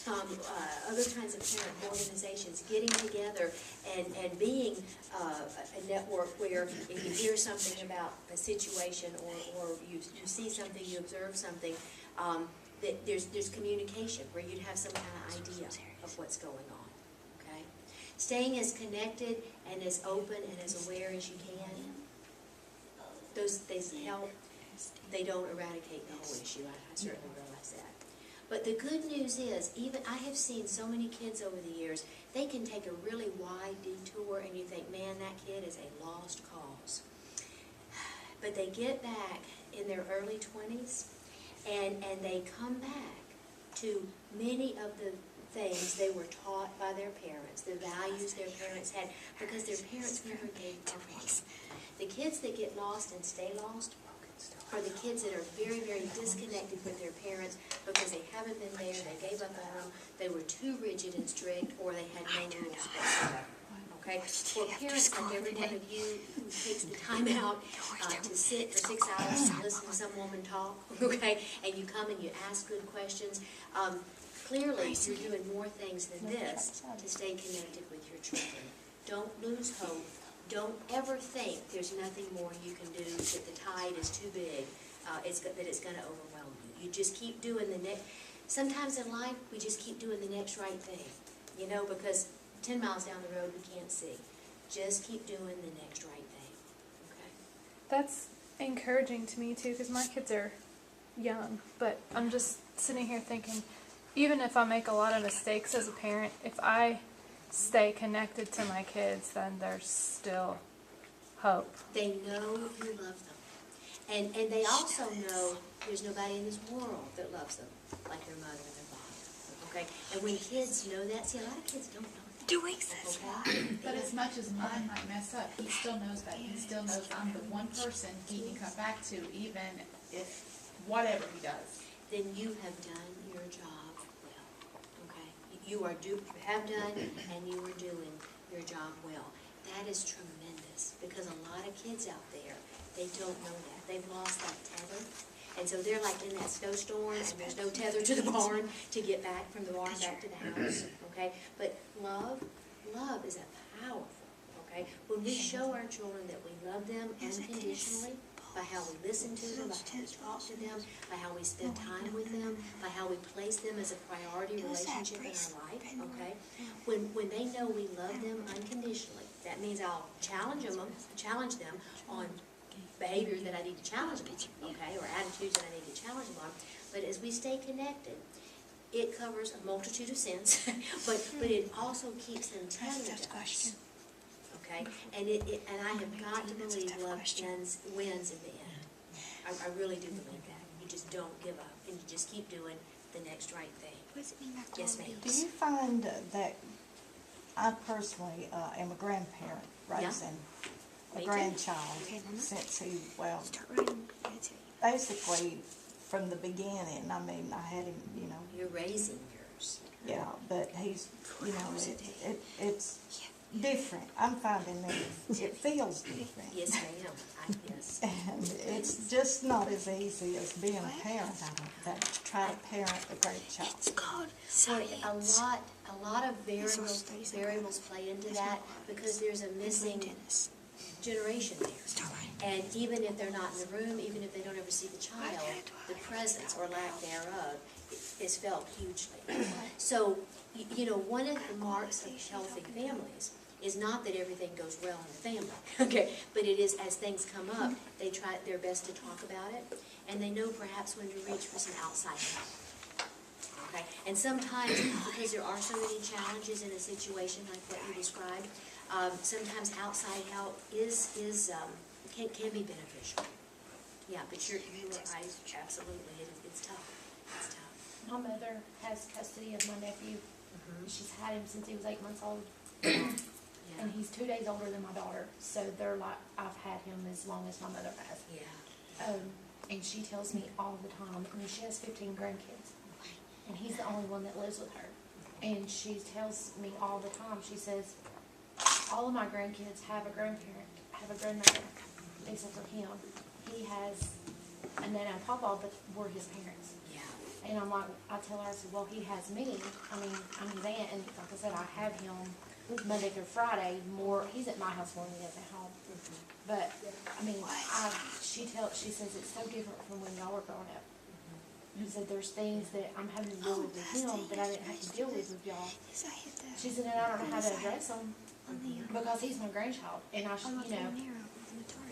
other kinds of parent organizations getting together and being a network where if you hear something about a situation or you see something, you observe something, that there's communication where you'd have some kind of idea of what's going on, okay? Staying as connected and as open and as aware as you can, those help. They don't eradicate the whole issue. I certainly realize that. But the good news is, even I have seen so many kids over the years, they can take a really wide detour and you think, man, that kid is a lost cause. But they get back in their early 20s and they come back to many of the things they were taught by their parents, the values their parents had, because their parents never gave up on them. The kids that get lost and stay lost are the kids that are very, very disconnected with their parents because they haven't been there, they gave up on them, they were too rigid and strict, or they had no rules whatsoever. Okay? For parents like every one of you who takes the time out to sit for 6 hours and listen to some woman talk, okay, and you come and you ask good questions, clearly you're doing more things than this to stay connected with your children. Don't lose hope. Don't ever think there's nothing more you can do, that the tide is too big, that it's going to overwhelm you. You just keep doing the next. Sometimes in life, we just keep doing the next right thing, you know, because 10 miles down the road we can't see. Just keep doing the next right thing, okay? That's encouraging to me too, because my kids are young, but I'm just sitting here thinking, even if I make a lot of mistakes as a parent, if I stay connected to my kids, then there's still hope. They know you love them. And they also know there's nobody in this world that loves them like their mother and their father, okay? And when kids know that, see, a lot of kids don't know that. Okay? But as much as mine might mess up, he still knows that. He still knows I'm the one person he can come back to, even if whatever he does. Then you have done your job well, okay? You have done and you are doing your job well. That is tremendous, because a lot of kids out there, they don't know that. They've lost that tether. And so they're like in that snowstorm, and there's no tether to the barn to get back from the barn back to the house, okay? But love is a powerful, okay? When we show our children that we love them unconditionally, by how we listen to them, by how we talk to them, by how we spend time with them, by how we place them as a priority relationship in our life, okay? When they know we love them unconditionally, that means I'll challenge them on behaviors that I need to challenge them on, okay, or attitudes that I need to challenge them on. But as we stay connected, it covers a multitude of sins, but it also keeps them tethered to us. Okay, and and I have got to believe love wins in the end. I really do believe that. You just don't give up, and you just keep doing the next right thing. Yes, ma'am. Do you find that I personally am a grandparent raising a Me too. grandchild since he, well, basically from the beginning. I mean, I had him, you know, You're raising yours. yeah, but he's, you know, it's different. I'm finding that it feels different. Yes, ma'am. Yes. And it's just not as easy as being a parent, I don't think, to try to parent a grandchild. Well, a lot of variables play into that, because there's a missing generation there. And even if they're not in the room, even if they don't ever see the child, the presence or lack thereof is felt hugely. So, you know, one of the marks of healthy families is not that everything goes well in the family, okay? But it is, as things come up, they try their best to talk about it, and they know perhaps when to reach for some outside help. Okay? And sometimes, because there are so many challenges in a situation like what you described, sometimes outside help can be beneficial. Yeah, but you're right, absolutely, it's tough. It's tough. My mother has custody of my nephew. She's had him since he was 8 months old. Yeah. And he's 2 days older than my daughter, so they're like, I've had him as long as my mother has. Yeah. And she tells me all the time, I mean, she has 15 grandkids, and he's the only one that lives with her. And she tells me all the time, she says, all of my grandkids have a grandparent, have a grandmother, except for him. He has a nana and papa, but we're his parents. Yeah. And I'm like, I tell her, I said, well, he has me. I mean, I'm his aunt, and like I said, I have him Monday through Friday more. He's at my house more than he is at home. But I mean, she says it's so different from when y'all were growing up. She said there's things that I'm having to deal with him that I didn't have to deal with y'all. She said, and I don't know how to address him because he's my grandchild, and I, you know,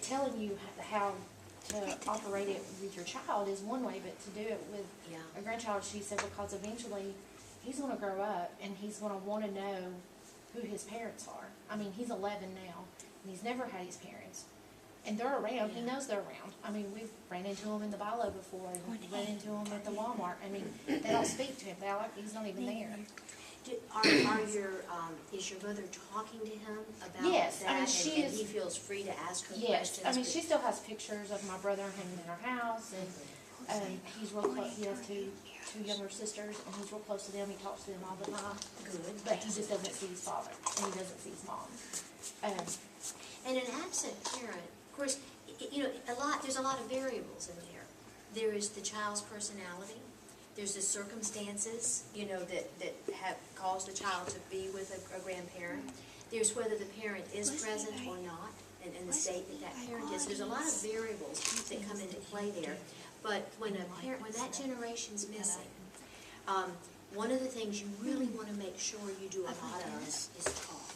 telling you how to operate it with your child is one way, but to do it with a grandchild, she said, because eventually he's going to grow up and he's going to want to know who his parents are. I mean, he's 11 now, and he's never had his parents. And they're around. He knows they're around. I mean, we've ran into him in the Bilo before, and ran into him at the Walmart. I mean, they don't speak to him. They like he's not even there. Is your mother talking to him about Yes, that? I mean, she and is- he feels free to ask her Yes, questions? I mean, but- she still has pictures of my brother hanging in her house, and he's real close. He has two younger sisters, and he's real close to them. He talks to them all the time. Good. But he just doesn't see his father, and he doesn't see his mom. And an absent parent, of course, you know, there's a lot of variables in there. There is the child's personality. There's the circumstances, you know, that have caused a child to be with a grandparent. There's whether the parent is present or not, and the state that parent is. There's a lot of variables that come into play there. But when that generation's missing, one of the things you really want to make sure you do a lot of is talk,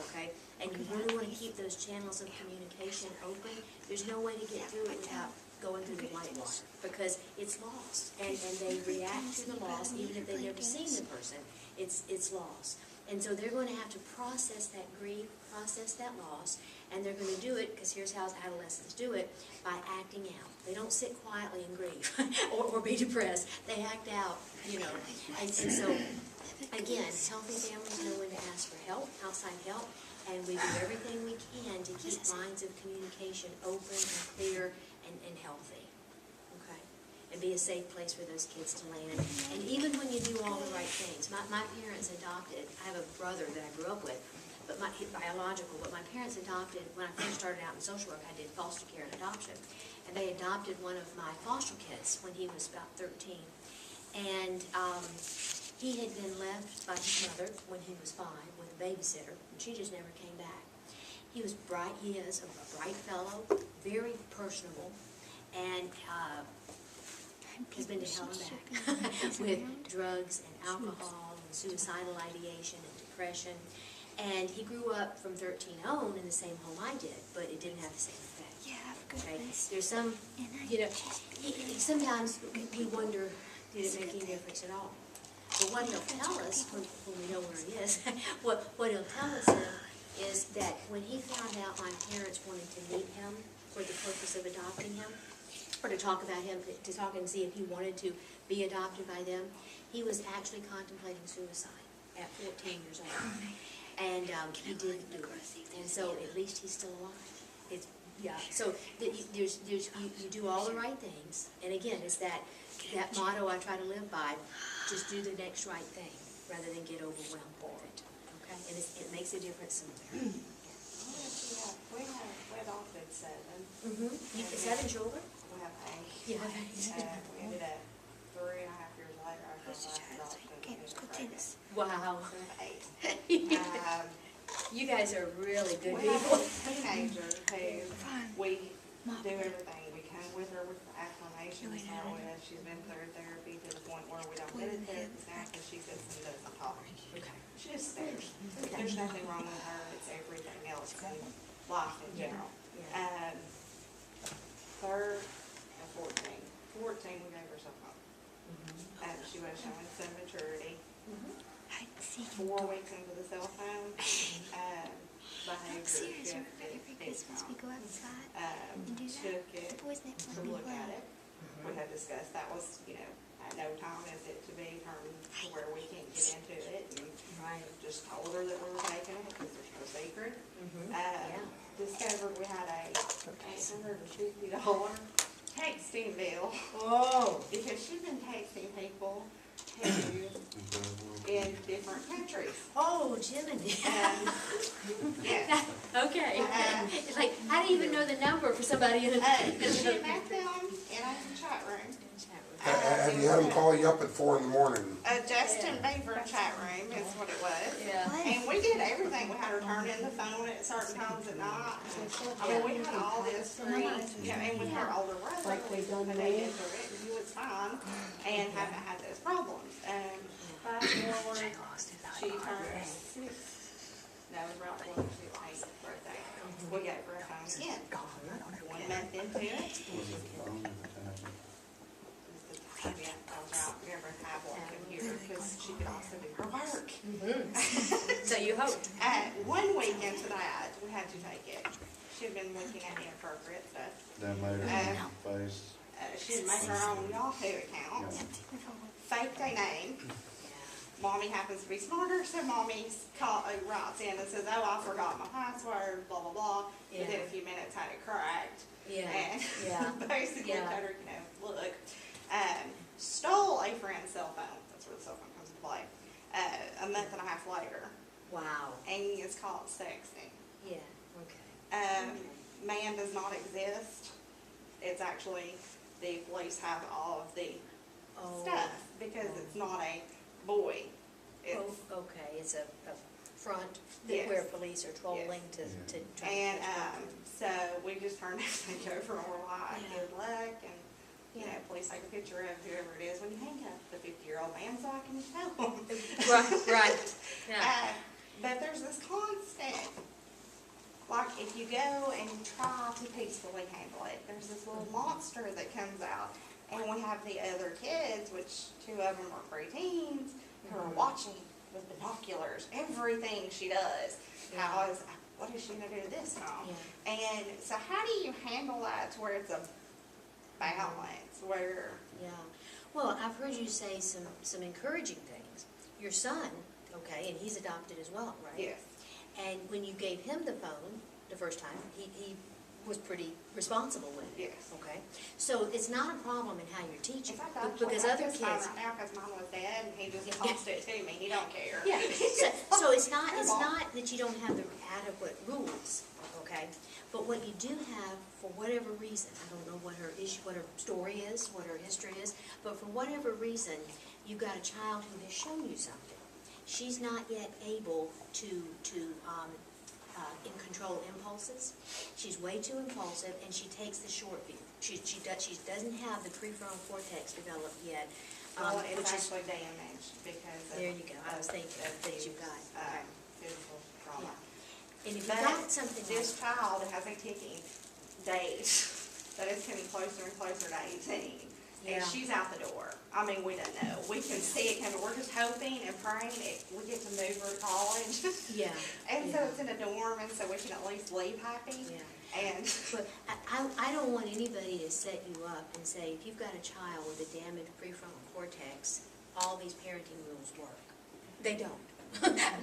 okay? And you really want to keep those channels of communication open. There's no way to get through it without going through the white water, because it's lost, and they react to the loss, even if they've never seen the person, it's lost. And so they're going to have to process that grief, process that loss, and they're going to do it, because here's how adolescents do it, by acting out. They don't sit quietly and grieve or be depressed. They act out, you know. And so, again, healthy families know when to ask for help, outside help, and we do everything we can to keep lines of communication open and clear and healthy, okay? And be a safe place for those kids to land. And even when you do all the right things, my parents adopted, I have a brother that I grew up with, but biological, but my parents adopted, when I first started out in social work, I did foster care and adoption. And they adopted one of my foster kids when he was about 13. And he had been left by his mother when he was 5 with a babysitter, and she just never came back. He was bright, he is a bright fellow, very personable, and has been to hell and back with drugs and alcohol and suicidal ideation and depression. And he grew up from 13 on in the same home I did, but it didn't have the same effect. Okay? There's some, sometimes we wonder, did it make any difference at all? But what he'll tell us, when we know where he is, what he'll tell us is that when he found out my parents wanted to meet him for the purpose of adopting him, or to talk about him, to talk and see if he wanted to be adopted by them, he was actually contemplating suicide at 14 years old. And he didn't do it. And so at least he's still alive. It's, yeah, so you do all the right things. And again, it's that motto I try to live by, just do the next right thing rather than get overwhelmed with it. Okay? And it makes a difference somewhere. We have adopted 7. Mm-hmm. 7 children? We have 8. Yeah. We ended up 3.5 years later after our last adoption. Wow. 8. You guys are really good We have people. a teenager who we do everything. We come with her with the acclimation to start with. She's been through therapy to the point where we don't meditate now because she sits and doesn't talk. Okay. She just stares. There's nothing wrong with her. It's everything else in life in general. Yeah. 3rd and 14. 14, we gave her some home. She was showing some maturity. 4 weeks into the cell phone, behavior shifted big time. Took it to look at it. We had discussed that was, at no time is it to be determined to where we can't get into it. And just told her that we were taking it because there's no secret. Discovered we had a $850 texting bill. Oh. Because she'd been texting people in different countries. Oh, Jiminy. Yeah. Okay. It's like, I didn't even know the number for somebody in a. She met them in a chat room. Have you had them call you up at 4 in the morning? Justin Beaver chat room is what it was. Yeah. And we did everything. We had her turn in the phone at certain times at night. I mean, we had all this screen, and with her older brother, Like we done when they did the written, he was fine and haven't had those problems. Fast forward, she turned 6. No, it was right before she was 8th birthday. We gave her a phone again. 1 month into it. I was out, we ever have one computer because she could also do her work. So you hoped. 1 week into that, we had to take it. She'd been looking at inappropriate stuff. Then later in the face. She'd make her own Yahoo account, faked a name. Mommy happens to be smarter, so Mommy writes in and says, "Oh, I forgot my password, blah, blah, blah." Within a few minutes, had it cracked. And basically told her, look. Stole a friend's cell phone. That's where the cell phone comes into play. A month and a half later. Wow. And is caught sexting. Yeah, okay. Man does not exist. It's actually, the police have all of the stuff because it's not a boy. It's, okay, it's a front Yes. where police are trolling to try to and catch them. so we just turned everything over and we're like, good luck, and please take a picture of whoever it is when you hang up the 50-year-old man so I can tell them. Right. Yeah. But there's this constant, like if you go and you try to peacefully handle it, there's this little monster that comes out. And we have the other kids, which 2 of them are preteens, who are watching with binoculars everything she does. What is she going to do this time? Yeah. And so how do you handle that to where it's a balance, where... Yeah. Well, I've heard you say some encouraging things. Your son, okay, and he's adopted as well, right? Yes. And when you gave him the phone the first time, he was pretty responsible with it. Yes. Okay? So it's not a problem in how you're teaching, In fact, I because other kids. Right now, because mine was dead, and he just tossed it to me, he don't care. Yeah, so it's not that you don't have the adequate rules, okay? But what you do have, for whatever reason, I don't know what her issue, what her story is, what her history is, but for whatever reason, you've got a child who has shown you something. She's not yet able to in control impulses. She's way too impulsive, and she takes the short view. She doesn't have the prefrontal cortex developed yet, Well, it's which is, actually damaged because of. there you go, I was thinking of things you've got. Okay. Physical trauma. And if you've But got something like, this child has a ticking date that is getting closer and closer to 18. And Yeah. she's out the door. I mean, we don't know. We can see it coming. We're just hoping and praying that we get to move her to college. yeah, And so Yeah. it's in a dorm, and so we can at least leave happy. yeah. And But I don't want anybody to set you up and say, if you've got a child with a damaged prefrontal cortex, all these parenting rules work. They don't.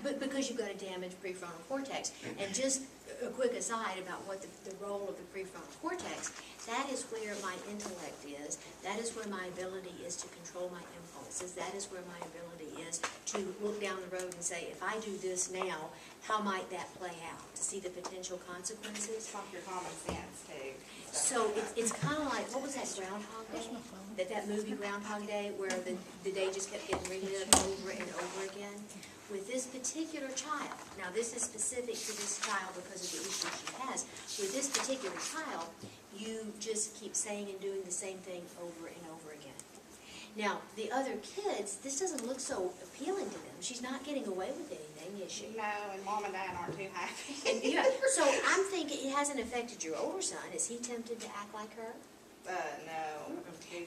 But because you've got a damaged prefrontal cortex. And just a quick aside about what the role of the prefrontal cortex, that is where my intellect is. That is where my ability is to control my impulses. That is where my ability is to look down the road and say, if I do this now, how might that play out? To see the potential consequences. it's like your common sense too. So it's kind of like, what was that Groundhog Day? That movie Groundhog Day, where the day just kept getting relived over and over again? With this particular child, now this is specific to this child because of the issue she has, with this particular child, you just keep saying and doing the same thing over and over again. Now, the other kids, this doesn't look so appealing to them. She's not getting away with anything, is she? No, and mom and dad aren't too happy. And, yeah, so I'm thinking it hasn't affected your older son. Is he tempted to act like her? No.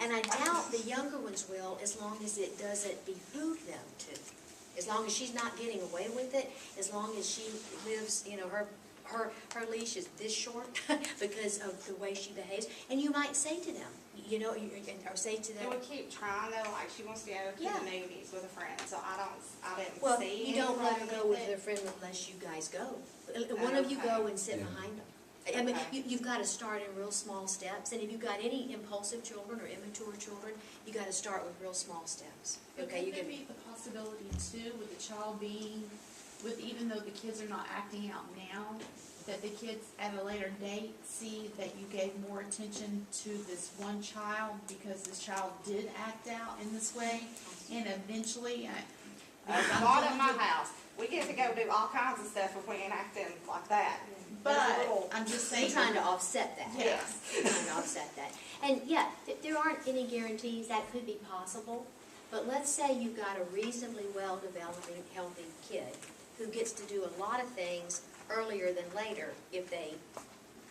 And I doubt the younger ones will, as long as it doesn't behoove them to. As long as she's not getting away with it, as long as she lives, her leash is this short because of the way she behaves. And you might say to them, or say to them, And we keep trying though, like she wants to go to Yeah. the movies with a friend, so I didn't well, see you don't let her anything go with it. her friend unless you guys go. One of you go and sit Yeah. behind them. I mean, Okay. you've got to start in real small steps, and if you've got any impulsive children or immature children, you got to start with real small steps. But Okay, you could there can. be the possibility too, with the child being, even though the kids are not acting out now, that the kids at a later date see that you gave more attention to this one child because this child did act out in this way, and eventually, Not at my house. We get to go do all kinds of stuff if we ain't acting like that. but There's a little- I'm just You're saying. trying to offset that. Yes. You're trying to offset that. And yeah, there aren't any guarantees that could be possible, but let's say you've got a reasonably well-developing, healthy kid who gets to do a lot of things earlier than later if they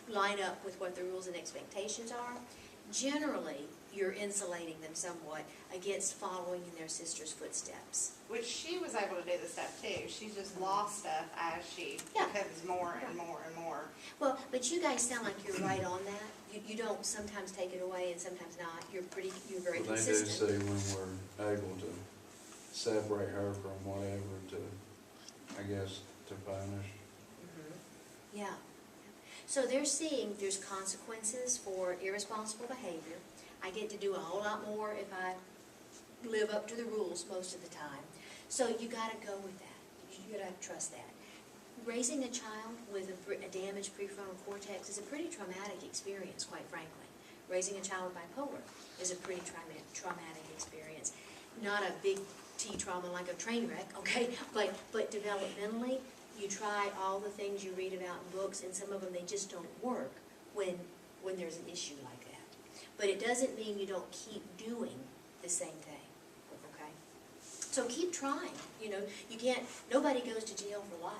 line up with what the rules and expectations are. Generally, you're insulating them somewhat against following in their sister's footsteps. Which she was able to do the stuff too. She's just lost stuff as she Yeah. becomes more and more and more. Well, but you guys sound like you're right on that. You don't sometimes take it away and sometimes not. You're very But they do consistent. see when we're able to separate her from whatever to, I guess, to punish. Yeah. So they're seeing there's consequences for irresponsible behavior. I get to do a whole lot more if I live up to the rules most of the time. So you gotta go with that. You gotta trust that. Raising a child with a damaged prefrontal cortex is a pretty traumatic experience, quite frankly. Raising a child with bipolar is a pretty traumatic experience. Not a big T trauma like a train wreck, okay? But developmentally, you try all the things you read about in books, and some of them, they just don't work when there's an issue like that. But it doesn't mean you don't keep doing the same thing, okay? So keep trying, you can't, nobody goes to jail for life.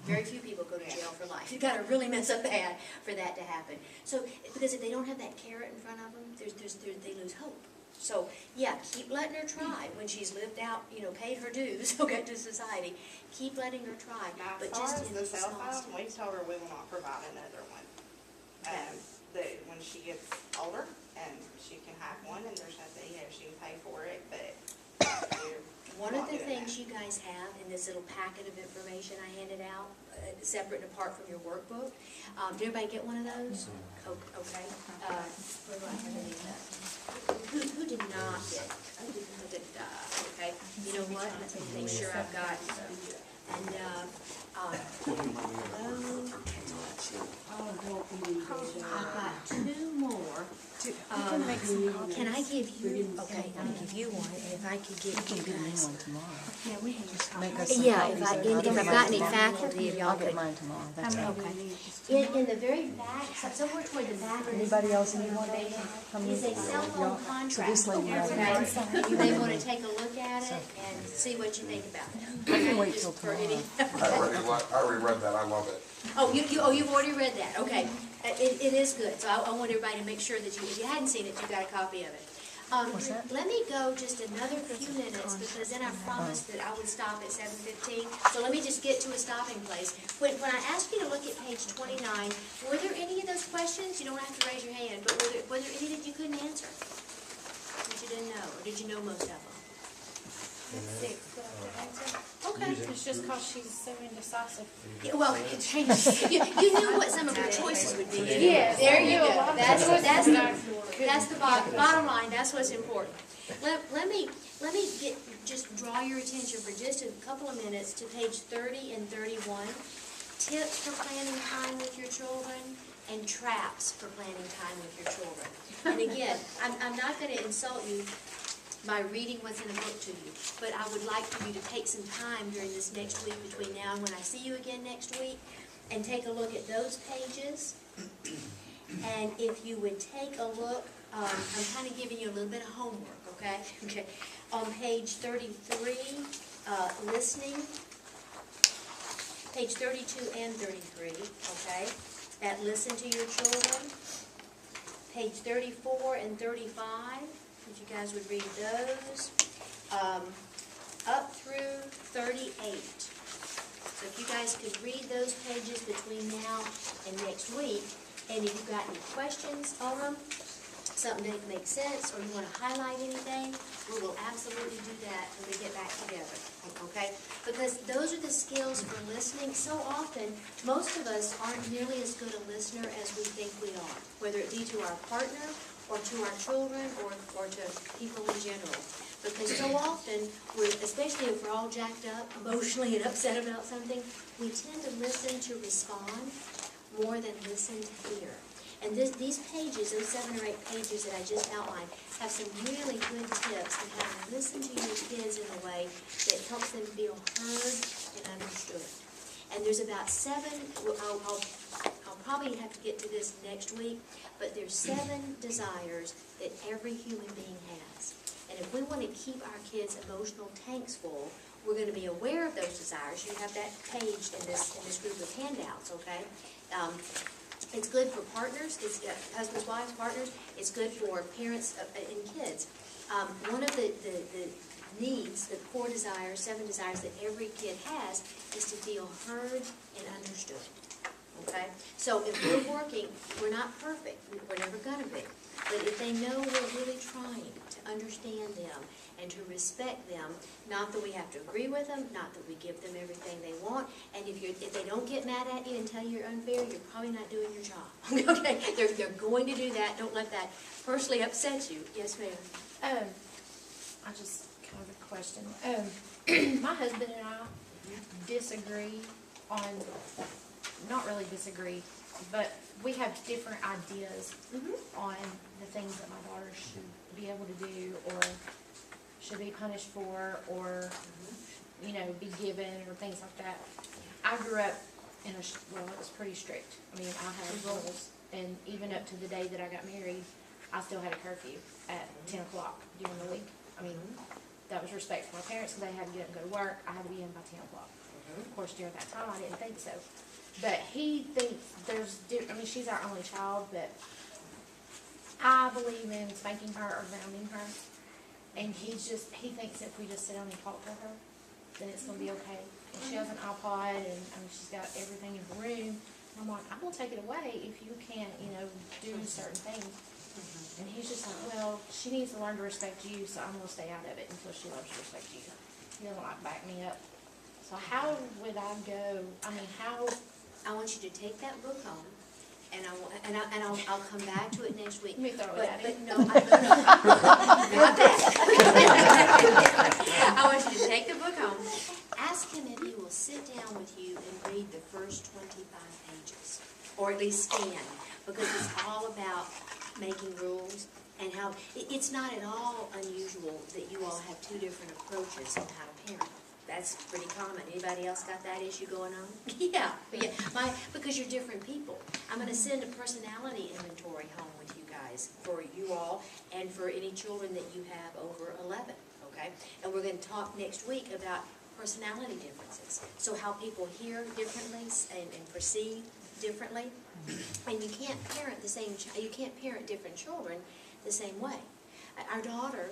Very few people go to jail for life. You've got to really mess up bad for that to happen. So, because if they don't have that carrot in front of them, they lose hope. So, yeah, keep letting her try. When she's lived out, paid her dues, okay, to society, keep letting her try. Now, But as far just as in the these cell small phone, we steps. told her we will not provide another one. When she gets older, and she can have one, and there's nothing, she can pay for it, but we're One of not the doing things you guys have in this little packet of information I handed out, separate and apart from your workbook. Did everybody get one of those? Okay. Where do I have any of that? Who did not get? Okay, you know what? Let me make sure I've got, and, I've got two more. Can I give you, okay, I'll give you one, and if I could give you guys. Yeah, we can just make us some Yeah, if copies if and I've got any faculty, if y'all I'll get could. mine tomorrow. That's all. Okay. In the very back, somewhere toward the back of this. Anybody else need one? Is a cell phone contract. this lady right Okay. You may want to take a look at it and see what you think about it. I can wait Just till for tomorrow. I already read that, I love it. Oh, you've already read that, okay. It is good, so I want everybody to make sure that if you hadn't seen it, you got a copy of it. What's that? Let me go just another few minutes, because then I promised that I would stop at 7:15. So let me just get to a stopping place. When I asked you to look at page 29, were there any of those questions? You don't have to raise your hand, but were there any that you couldn't answer? That you didn't know, or did you know most of them? Six that I could answer. Okay. It's just cause she's so indecisive. Yeah, well, it changes. You knew what some of her choices would be. didn't you? Yeah, There you there you go. go. That's the bottom line, that's what's important. Let me just draw your attention for just a couple of minutes to page 30 and 31. Tips for planning time with your children and traps for planning time with your children. And again, I'm not gonna insult you by reading what's in a book to you, but I would like for you to take some time during this next week between now and when I see you again next week, and take a look at those pages. And if you would take a look, I'm kind of giving you a little bit of homework, okay? Okay. On page 33, listening, page 32 and 33, okay? That listen to your children. Page 34 and 35, if you guys would read those. Up through 38. So if you guys could read those pages between now and next week, and if you've got any questions on them, something that makes sense, or you want to highlight anything, we will absolutely do that when we get back together, okay? Because those are the skills for listening. So often, most of us aren't nearly as good a listener as we think we are, whether it be to our partner, or to our children, or to people in general. Because so often, especially if we're all jacked up emotionally and upset about something, we tend to listen to respond more than listen to hear. And these pages, those 7 or 8 pages that I just outlined, have some really good tips on how to listen to your kids in a way that helps them feel heard and understood. And there's about 7, I'll probably have to get to this next week, but there's 7 desires that every human being has. And if we want to keep our kids' emotional tanks full, we're going to be aware of those desires. You have that page in this group of handouts, okay? It's good for partners, it's husbands, wives, partners. It's good for parents and kids. One of the needs, the core desires, 7 desires that every kid has, is to feel heard and understood. Okay? So if we're working, we're not perfect. We're never going to be. But if they know we're really trying to understand them and to respect them, not that we have to agree with them, not that we give them everything they want, and if they don't get mad at you and tell you you're unfair, you're probably not doing your job. Okay? They're going to do that. Don't let that personally upset you. Yes, ma'am. I just kind of a question. My husband and I disagree on, not really disagree, but we have different ideas on the things that my daughter should be able to do, or should be punished for, or, you know, be given, or things like that. I grew up in it was pretty strict. I mean, I had rules, and even up to the day that I got married, I still had a curfew at 10 o'clock during the week. I mean, that was respect for my parents, because they had to get up and go to work. I had to be in by 10 o'clock. Of course, during that time, I didn't think so. But he thinks I mean, she's our only child, but I believe in spanking her or grounding her. And he thinks if we just sit down and talk to her, then it's going to be okay. And she has an iPod, and I mean, she's got everything in the room. And I'm like, I'm going to take it away if you can't, you know, do certain things. And he's just like, well, she needs to learn to respect you, so I'm going to stay out of it until she learns to respect you. he doesn't like back me up. So how would I go, I mean, how, I want you to take that book home, and I'll come back to it next week. let me throw it at him. But no, not that. I want you to take the book home, ask him if he will sit down with you and read the first 25 pages, or at least scan, because it's all about making rules and how, it's not at all unusual that you all have two different approaches on how to parent. That's pretty common. Anybody else got that issue going on? Yeah, because you're different people. I'm gonna send a personality inventory home with you guys, for you all, and for any children that you have over 11, okay? And we're gonna talk next week about personality differences. So how people hear differently and perceive differently. And you can't parent you can't parent different children the same way. Our daughter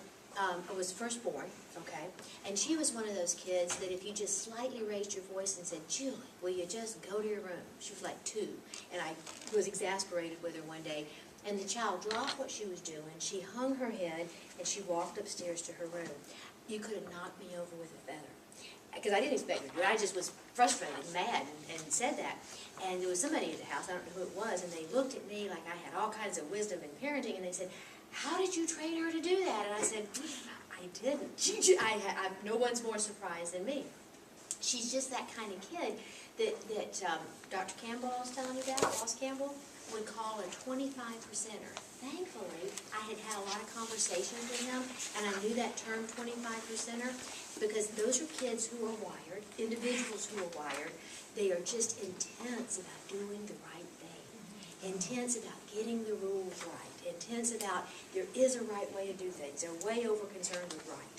was firstborn, okay, and she was one of those kids that if you just slightly raised your voice and said, "Julie, will you just go to your room?" She was like 2, and I was exasperated with her one day, and the child dropped what she was doing, she hung her head, and she walked upstairs to her room. You could have knocked me over with a feather. Because I didn't expect her to do it. I just was frustrated, mad, and said that. And there was somebody at the house, I don't know who it was, and they looked at me like I had all kinds of wisdom in parenting, and they said, "How did you train her to do that?" And I said, "I didn't. No one's more surprised than me." She's just that kind of kid that Dr. Campbell I was telling you about, Ross Campbell, would call a 25%er. Thankfully, I had had a lot of conversations with him, and I knew that term 25%er, because those are kids who are wired, individuals who are wired. They are just intense about doing the right thing, intense about getting the rules right, intense about there is a right way to do things. They're way over concerned with right.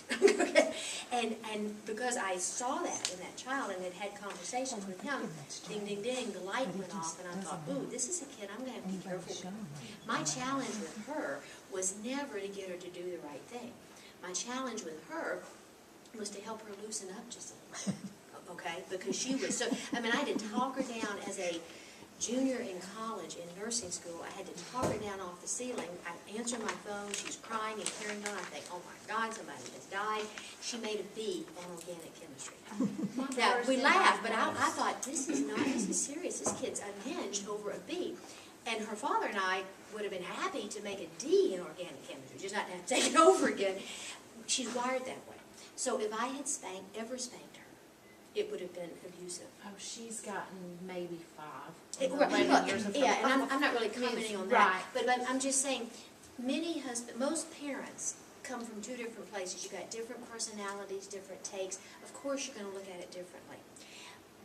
And because I saw that in that child and had conversations with him, ding, ding, ding, the light went off, and I thought, ooh, this is a kid I'm going to have to be careful with. My challenge with her was never to get her to do the right thing. My challenge with her was to help her loosen up just a little, okay? Because she was so, I mean, I had to talk her down as a junior in college, in nursing school. I had to talk her down off the ceiling. I answered my phone, she's crying and carrying on. I think, oh my God, somebody has died. She made a B on organic chemistry. Now, we laughed, but I thought, this is serious. This kid's unhinged over a B. And her father and I would have been happy to make a D in organic chemistry, just not to have to take it over again. She's wired that way. So if I had ever spanked her, it would have been abusive. Oh, she's gotten maybe 5. Yeah, and I'm not really commenting on that. Right. But I'm just saying, most parents come from 2 different places. You've got different personalities, different takes. Of course, you're going to look at it differently.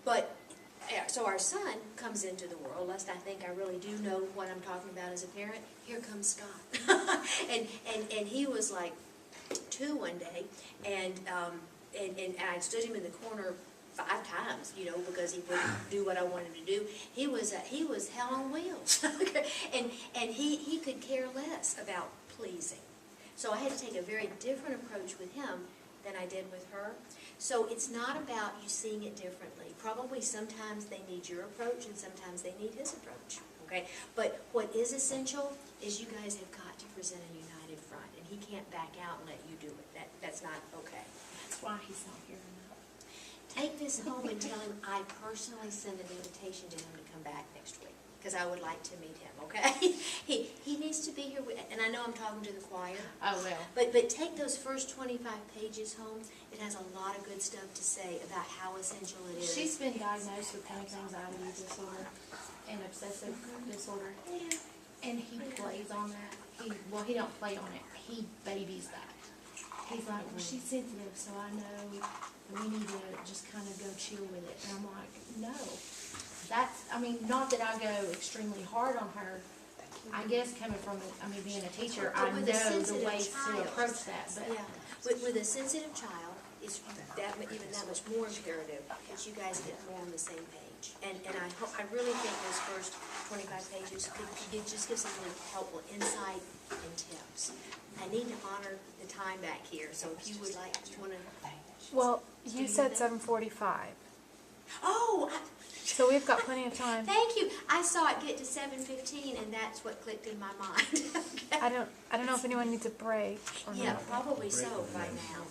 But so our son comes into the world, lest I think I really do know what I'm talking about as a parent. Here comes Scott, and he was like 2 one day, and I stood him in the corner 5 times, you know, because he wouldn't do what I wanted him to do. He was hell on wheels, and he could care less about pleasing. So I had to take a very different approach with him than I did with her. So it's not about you seeing it differently. Probably sometimes they need your approach and sometimes they need his approach, okay? But what is essential is you guys have got to present a united front, and he can't back out and let you do it. That's not okay. That's why he's not here enough. Take this home and tell him I personally sent an invitation to him to come back next week, because I would like to meet him, okay? He needs to be here, and I know I'm talking to the choir. Oh, well. But take those first 25 pages home. It has a lot of good stuff to say about how essential it is. She's been diagnosed with panic anxiety disorder and obsessive disorder. Yeah. And he plays on that. He don't play on it. He babies that. He's like, well, she's sensitive, so I know we need to just kind of go chill with it. And I'm like, no. Not that I go extremely hard on her. I guess coming from, being a teacher, I know the ways to approach that. But yeah, with a sensitive child, it's even that much more imperative that you guys get more on the same page. And I really think those first 25 pages could just give some really helpful insight and tips. I need to honor the time back here, so if you would like, you want to. Well, you said 7:45. Oh. So we've got plenty of time. Thank you. I saw it get to 7:15, and that's what clicked in my mind. I don't know if anyone needs a break or Yeah, not. probably so by now.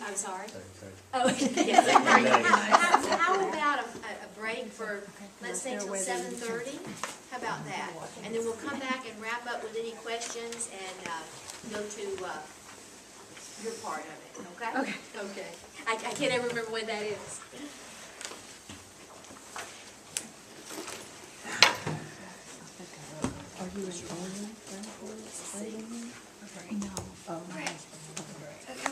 I'm sorry? Okay. Oh, yes. How about a break for, let's say till 7:30? How about that? And then we'll come back and wrap up with any questions and go to your part of it, okay? Okay. Okay. I can't ever remember when that is. Are you in